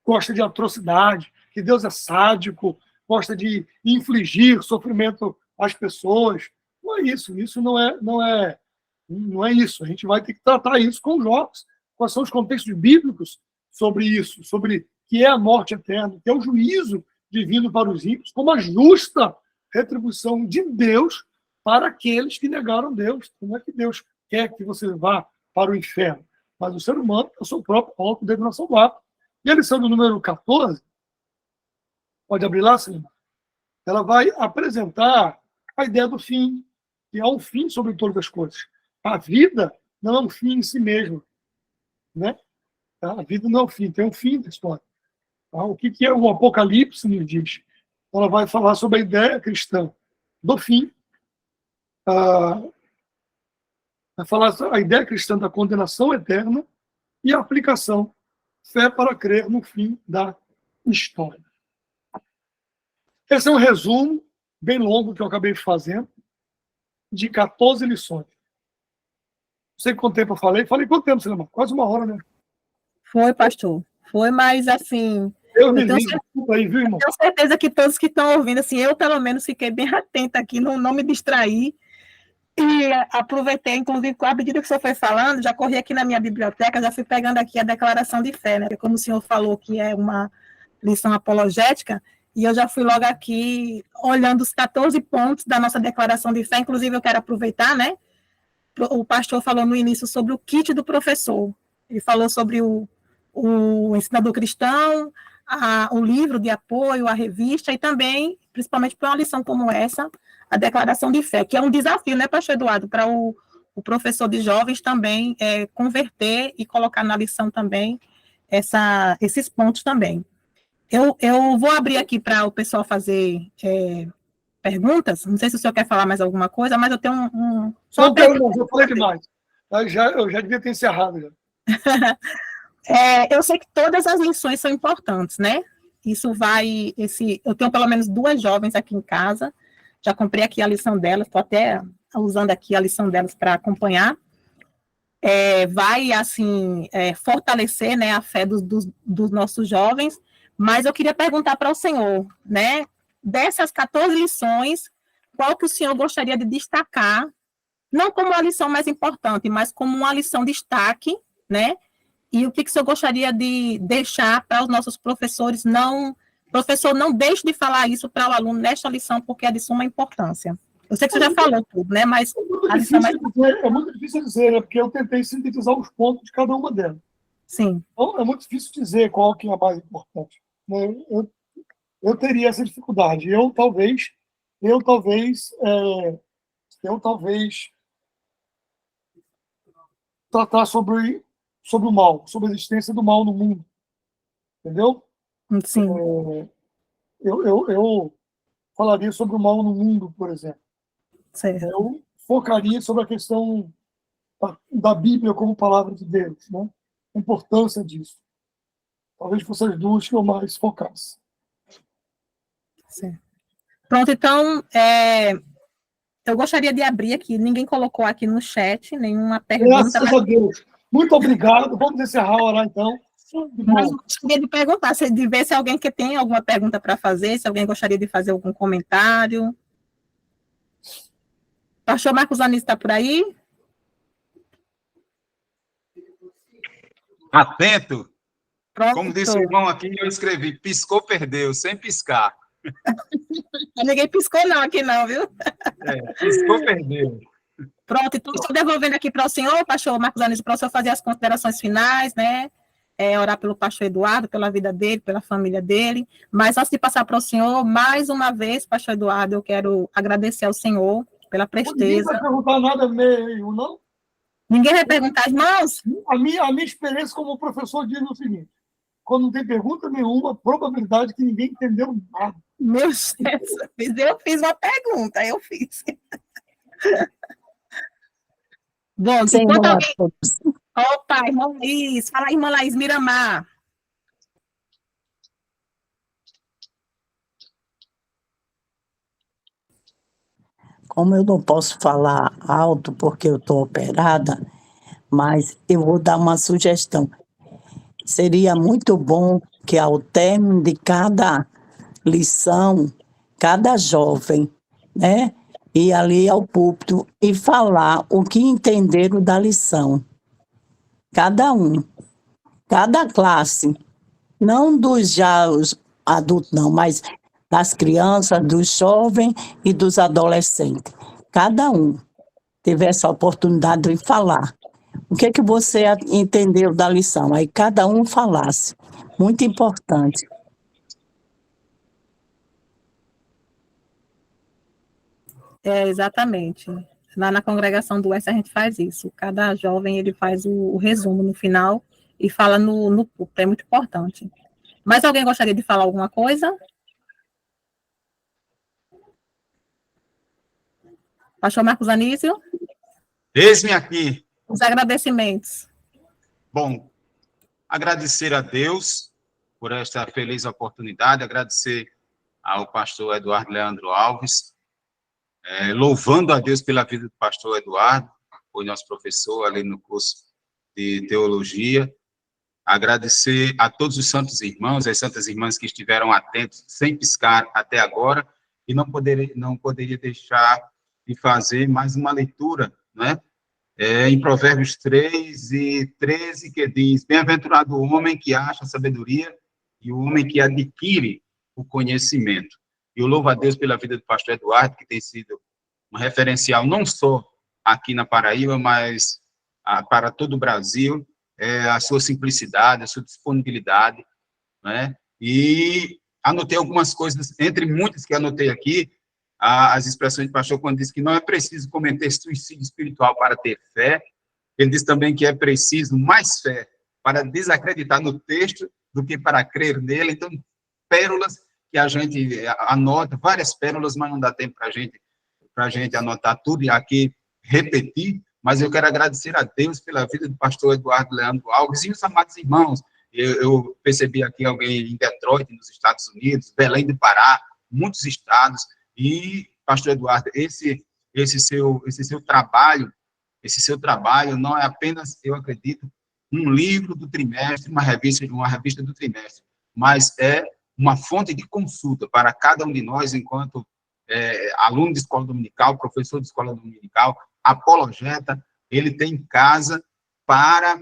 C: gosta de atrocidade, que Deus é sádico, gosta de infligir sofrimento às pessoas. Não é isso. Isso não é Não é isso. A gente vai ter que tratar isso com os jovens. Quais são os contextos bíblicos sobre isso, sobre o que é a morte eterna, que é o juízo divino para os ímpios, como a justa retribuição de Deus para aqueles que negaram Deus. Não é que Deus quer que você vá para o inferno, mas o ser humano, a sua própria autodeterminação lá. E a lição do número 14, pode abrir lá, Celina? Ela vai apresentar a ideia do fim, que é um fim sobre todas as coisas. A vida não é um fim em si mesmo, né? A vida não é um fim, tem um fim da história. Tá? O que é o Apocalipse nos diz? Ela vai falar sobre a ideia cristã do fim, vai falar a ideia cristã da condenação eterna e a aplicação, fé para crer no fim da história. Esse é um resumo bem longo que eu acabei fazendo, de 14 lições. Não sei quanto tempo eu falei. Falei quanto tempo, Celina? Quase 1 hora, né?
A: Foi, pastor. Foi, mas assim...
C: Eu desculpa aí, viu, irmão?
A: Tenho certeza que todos que estão ouvindo, assim, eu pelo menos fiquei bem atenta aqui, não me distraí. E aproveitei, inclusive, à medida que o senhor foi falando, já corri aqui na minha biblioteca, já fui pegando aqui a declaração de fé, né? Porque como o senhor falou que é uma lição apologética, e eu já fui logo aqui olhando os 14 pontos da nossa declaração de fé. Inclusive, eu quero aproveitar, né? O pastor falou no início sobre o kit do professor. Ele falou sobre o ensinador cristão, o livro de apoio, a revista, e também, principalmente para uma lição como essa, a declaração de fé, que é um desafio, né, pastor Eduardo, para o professor de jovens também converter e colocar na lição também esses pontos também. Eu vou abrir aqui para o pessoal fazer perguntas. Não sei se o senhor quer falar mais alguma coisa, mas eu tenho só
C: não quero, não, eu falei demais. Eu já devia ter encerrado. Já.
A: Eu sei que todas as lições são importantes, né? Eu tenho pelo menos 2 jovens aqui em casa, já comprei aqui a lição delas, estou até usando aqui a lição delas para acompanhar. Vai, assim, fortalecer, né, a fé dos nossos jovens, mas eu queria perguntar para o senhor, né, dessas 14 lições, qual que o senhor gostaria de destacar, não como a lição mais importante, mas como uma lição de destaque, né? E o que o senhor gostaria de deixar para os nossos professores? Professor, não deixe de falar isso para o aluno nesta lição, porque é de suma importância. Eu sei que você já falou tudo, né? Mas
C: é muito difícil dizer, né? Porque eu tentei sintetizar os pontos de cada uma delas.
A: Sim.
C: Então, é muito difícil dizer qual que é a mais importante. Eu teria essa dificuldade. Eu talvez tratar sobre o mal, sobre a existência do mal no mundo. Entendeu?
A: Sim.
C: Eu falaria sobre o mal no mundo, por exemplo.
A: Certo.
C: Eu focaria sobre a questão da Bíblia como palavra de Deus, né? A importância disso. Talvez fossem as 2 que eu mais focasse.
A: Certo. Pronto, então, eu gostaria de abrir aqui, ninguém colocou aqui no chat nenhuma pergunta.
C: Graças a Deus. Muito obrigado. Vamos encerrar a orar, então.
A: Mas eu gostaria de perguntar, de ver se alguém que tem alguma pergunta para fazer, se alguém gostaria de fazer algum comentário. Pastor Marcos Anísio está por aí?
B: Atento.
A: Pronto.
B: Como disse o irmão aqui, eu escrevi, piscou, perdeu, sem piscar.
A: Ninguém piscou não aqui não, viu?
B: Piscou, perdeu.
A: Pronto, então estou devolvendo aqui para o senhor, pastor Marcos Anísio, para o senhor fazer as considerações finais, né? Orar pelo pastor Eduardo, pela vida dele, pela família dele. Mas antes de passar para o senhor, mais uma vez, pastor Eduardo, eu quero agradecer ao senhor pela presteza.
C: Ninguém vai perguntar nada meio, não?
A: Ninguém vai perguntar, irmãos?
C: A minha experiência como professor diz o seguinte: quando não tem pergunta nenhuma, a probabilidade que ninguém entendeu nada.
A: Meu Deus, eu fiz uma pergunta, eu fiz. Bom, enquanto alguém... Opa, irmã Laís, fala aí, irmã Laís Miramar.
D: Como eu não posso falar alto porque eu estou operada, mas eu vou dar uma sugestão. Seria muito bom que ao término de cada lição, cada jovem, né, ir ali ao púlpito e falar o que entenderam da lição. Cada um, cada classe, não dos já os adultos, não, mas das crianças, dos jovens e dos adolescentes. Cada um teve essa oportunidade de falar. O que você entendeu da lição? Aí cada um falasse. Muito importante.
A: Exatamente. Lá na congregação do Oeste a gente faz isso. Cada jovem ele faz o resumo no final e fala no púlpito. É muito importante. Mais alguém gostaria de falar alguma coisa? Pastor Marcos Anísio?
B: Eis-me aqui.
A: Os agradecimentos.
B: Bom, agradecer a Deus por esta feliz oportunidade, agradecer ao pastor Eduardo Leandro Alves, louvando a Deus pela vida do pastor Eduardo, foi nosso professor ali no curso de teologia, agradecer a todos os santos irmãos, as santas irmãs que estiveram atentos, sem piscar até agora, e não poderia deixar de fazer mais uma leitura, né? Em Provérbios 3:13, que diz: bem-aventurado o homem que acha sabedoria e o homem que adquire o conhecimento. E eu louvo a Deus pela vida do pastor Eduardo, que tem sido um referencial não só aqui na Paraíba, mas para todo o Brasil, a sua simplicidade, a sua disponibilidade, né? E anotei algumas coisas, entre muitas que anotei aqui, as expressões do pastor, quando diz que não é preciso cometer suicídio espiritual para ter fé, ele diz também que é preciso mais fé para desacreditar no texto do que para crer nele. Então, pérolas que a gente anota, várias pérolas, mas não dá tempo para a gente anotar tudo e aqui repetir, mas eu quero agradecer a Deus pela vida do pastor Eduardo Leandro Alves e os amados irmãos. Eu percebi aqui alguém em Detroit, nos Estados Unidos, Belém do Pará, muitos estados. E, pastor Eduardo, esse seu trabalho não é apenas, eu acredito, um livro do trimestre, uma revista do trimestre, mas é uma fonte de consulta para cada um de nós, enquanto aluno de escola dominical, professor de escola dominical, apologeta, ele tem casa para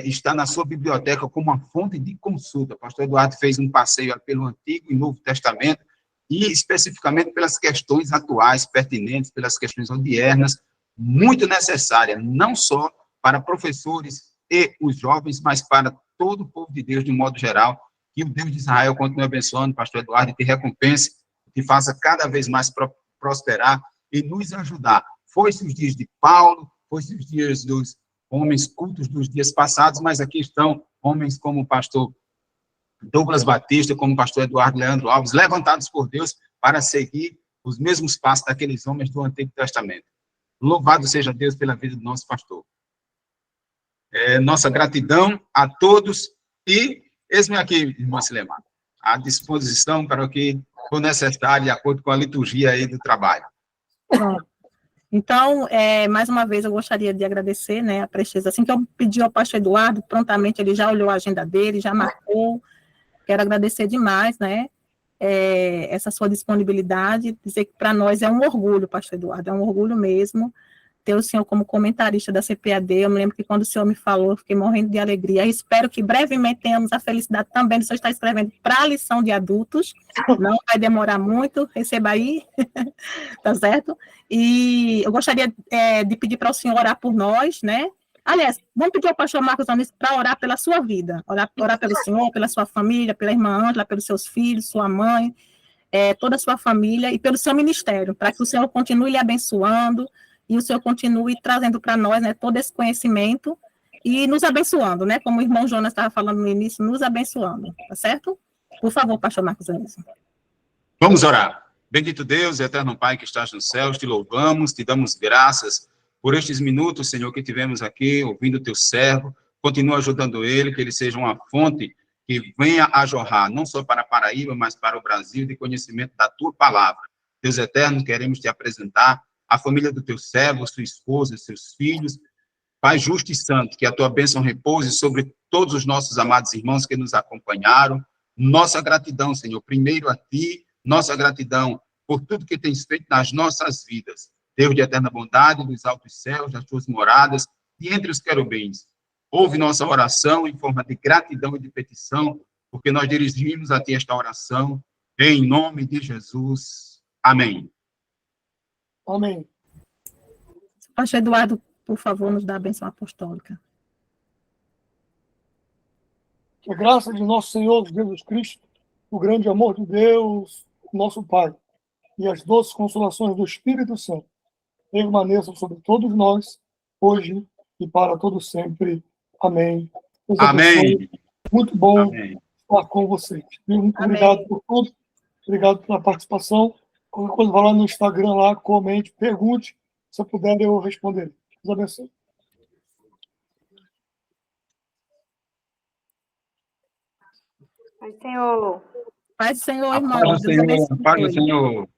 B: estar na sua biblioteca como uma fonte de consulta. O pastor Eduardo fez um passeio pelo Antigo e Novo Testamento, e especificamente pelas questões atuais, pertinentes, pelas questões odiernas, muito necessárias, não só para professores e os jovens, mas para todo o povo de Deus, de um modo geral. Que o Deus de Israel continue abençoando, pastor Eduardo, e te recompense, que faça cada vez mais prosperar e nos ajudar. Foi-se os dias de Paulo, foi-se os dias dos homens cultos dos dias passados, mas aqui estão homens como o pastor Douglas Batista, como o pastor Eduardo Leandro Alves, levantados por Deus para seguir os mesmos passos daqueles homens do Antigo Testamento. Louvado seja Deus pela vida do nosso pastor. Nossa gratidão a todos e eis-me aqui, irmã Silema, à disposição para o que for necessário, de acordo com a liturgia aí do trabalho.
A: Então, mais uma vez, eu gostaria de agradecer, né, a presteza. Assim que eu pedi ao pastor Eduardo, prontamente ele já olhou a agenda dele, já marcou. Quero agradecer demais, né, essa sua disponibilidade, dizer que para nós é um orgulho, pastor Eduardo, é um orgulho mesmo ter o senhor como comentarista da CPAD. Eu me lembro que quando o senhor me falou, eu fiquei morrendo de alegria. E espero que brevemente tenhamos a felicidade também de o senhor estar escrevendo para a lição de adultos. Não vai demorar muito, receba aí, tá certo? E eu gostaria de pedir para o senhor orar por nós, né? Aliás, vamos pedir ao pastor Marcos Anísio para orar pela sua vida, orar pelo senhor, pela sua família, pela irmã Ângela, pelos seus filhos, sua mãe, toda a sua família e pelo seu ministério, para que o senhor continue lhe abençoando e o senhor continue trazendo para nós, né, todo esse conhecimento e nos abençoando, né, como o irmão Jonas estava falando no início, nos abençoando, tá certo? Por favor, pastor Marcos Anísio.
B: Vamos orar. Bendito Deus, eterno Pai que estás nos céus, te louvamos, te damos graças por estes minutos, Senhor, que tivemos aqui, ouvindo o teu servo. Continua ajudando ele, que ele seja uma fonte que venha a jorrar, não só para a Paraíba, mas para o Brasil, de conhecimento da tua palavra. Deus eterno, queremos te apresentar a família do teu servo, sua esposa, seus filhos. Pai justo e santo, que a tua bênção repouse sobre todos os nossos amados irmãos que nos acompanharam. Nossa gratidão, Senhor, primeiro a ti, nossa gratidão por tudo que tens feito nas nossas vidas. Deus de eterna bondade, dos altos céus, das tuas moradas, e entre os querubins. Ouve nossa oração em forma de gratidão e de petição, porque nós dirigimos a ti esta oração, em nome de Jesus. Amém.
C: Amém.
A: Pastor Eduardo, por favor, nos dá a bênção apostólica.
C: Que a graça de nosso Senhor Jesus Cristo, o grande amor de Deus, nosso Pai, e as doces consolações do Espírito Santo permaneçam sobre todos nós, hoje e para todo sempre. Amém. Deus abençoe.
B: Amém.
C: Muito bom
B: Amém.
C: estar com vocês. Muito
A: Amém.
C: obrigado por tudo. Obrigado pela participação. Qualquer coisa, vá lá no Instagram, lá, comente, pergunte. Se eu puder, eu responder. Deus abençoe.
E: Pai, Senhor.
A: Paz do Senhor,
B: A
A: irmão.
B: paz do
A: Deus
B: Senhor,
A: abençoe.
B: a paz do Senhor.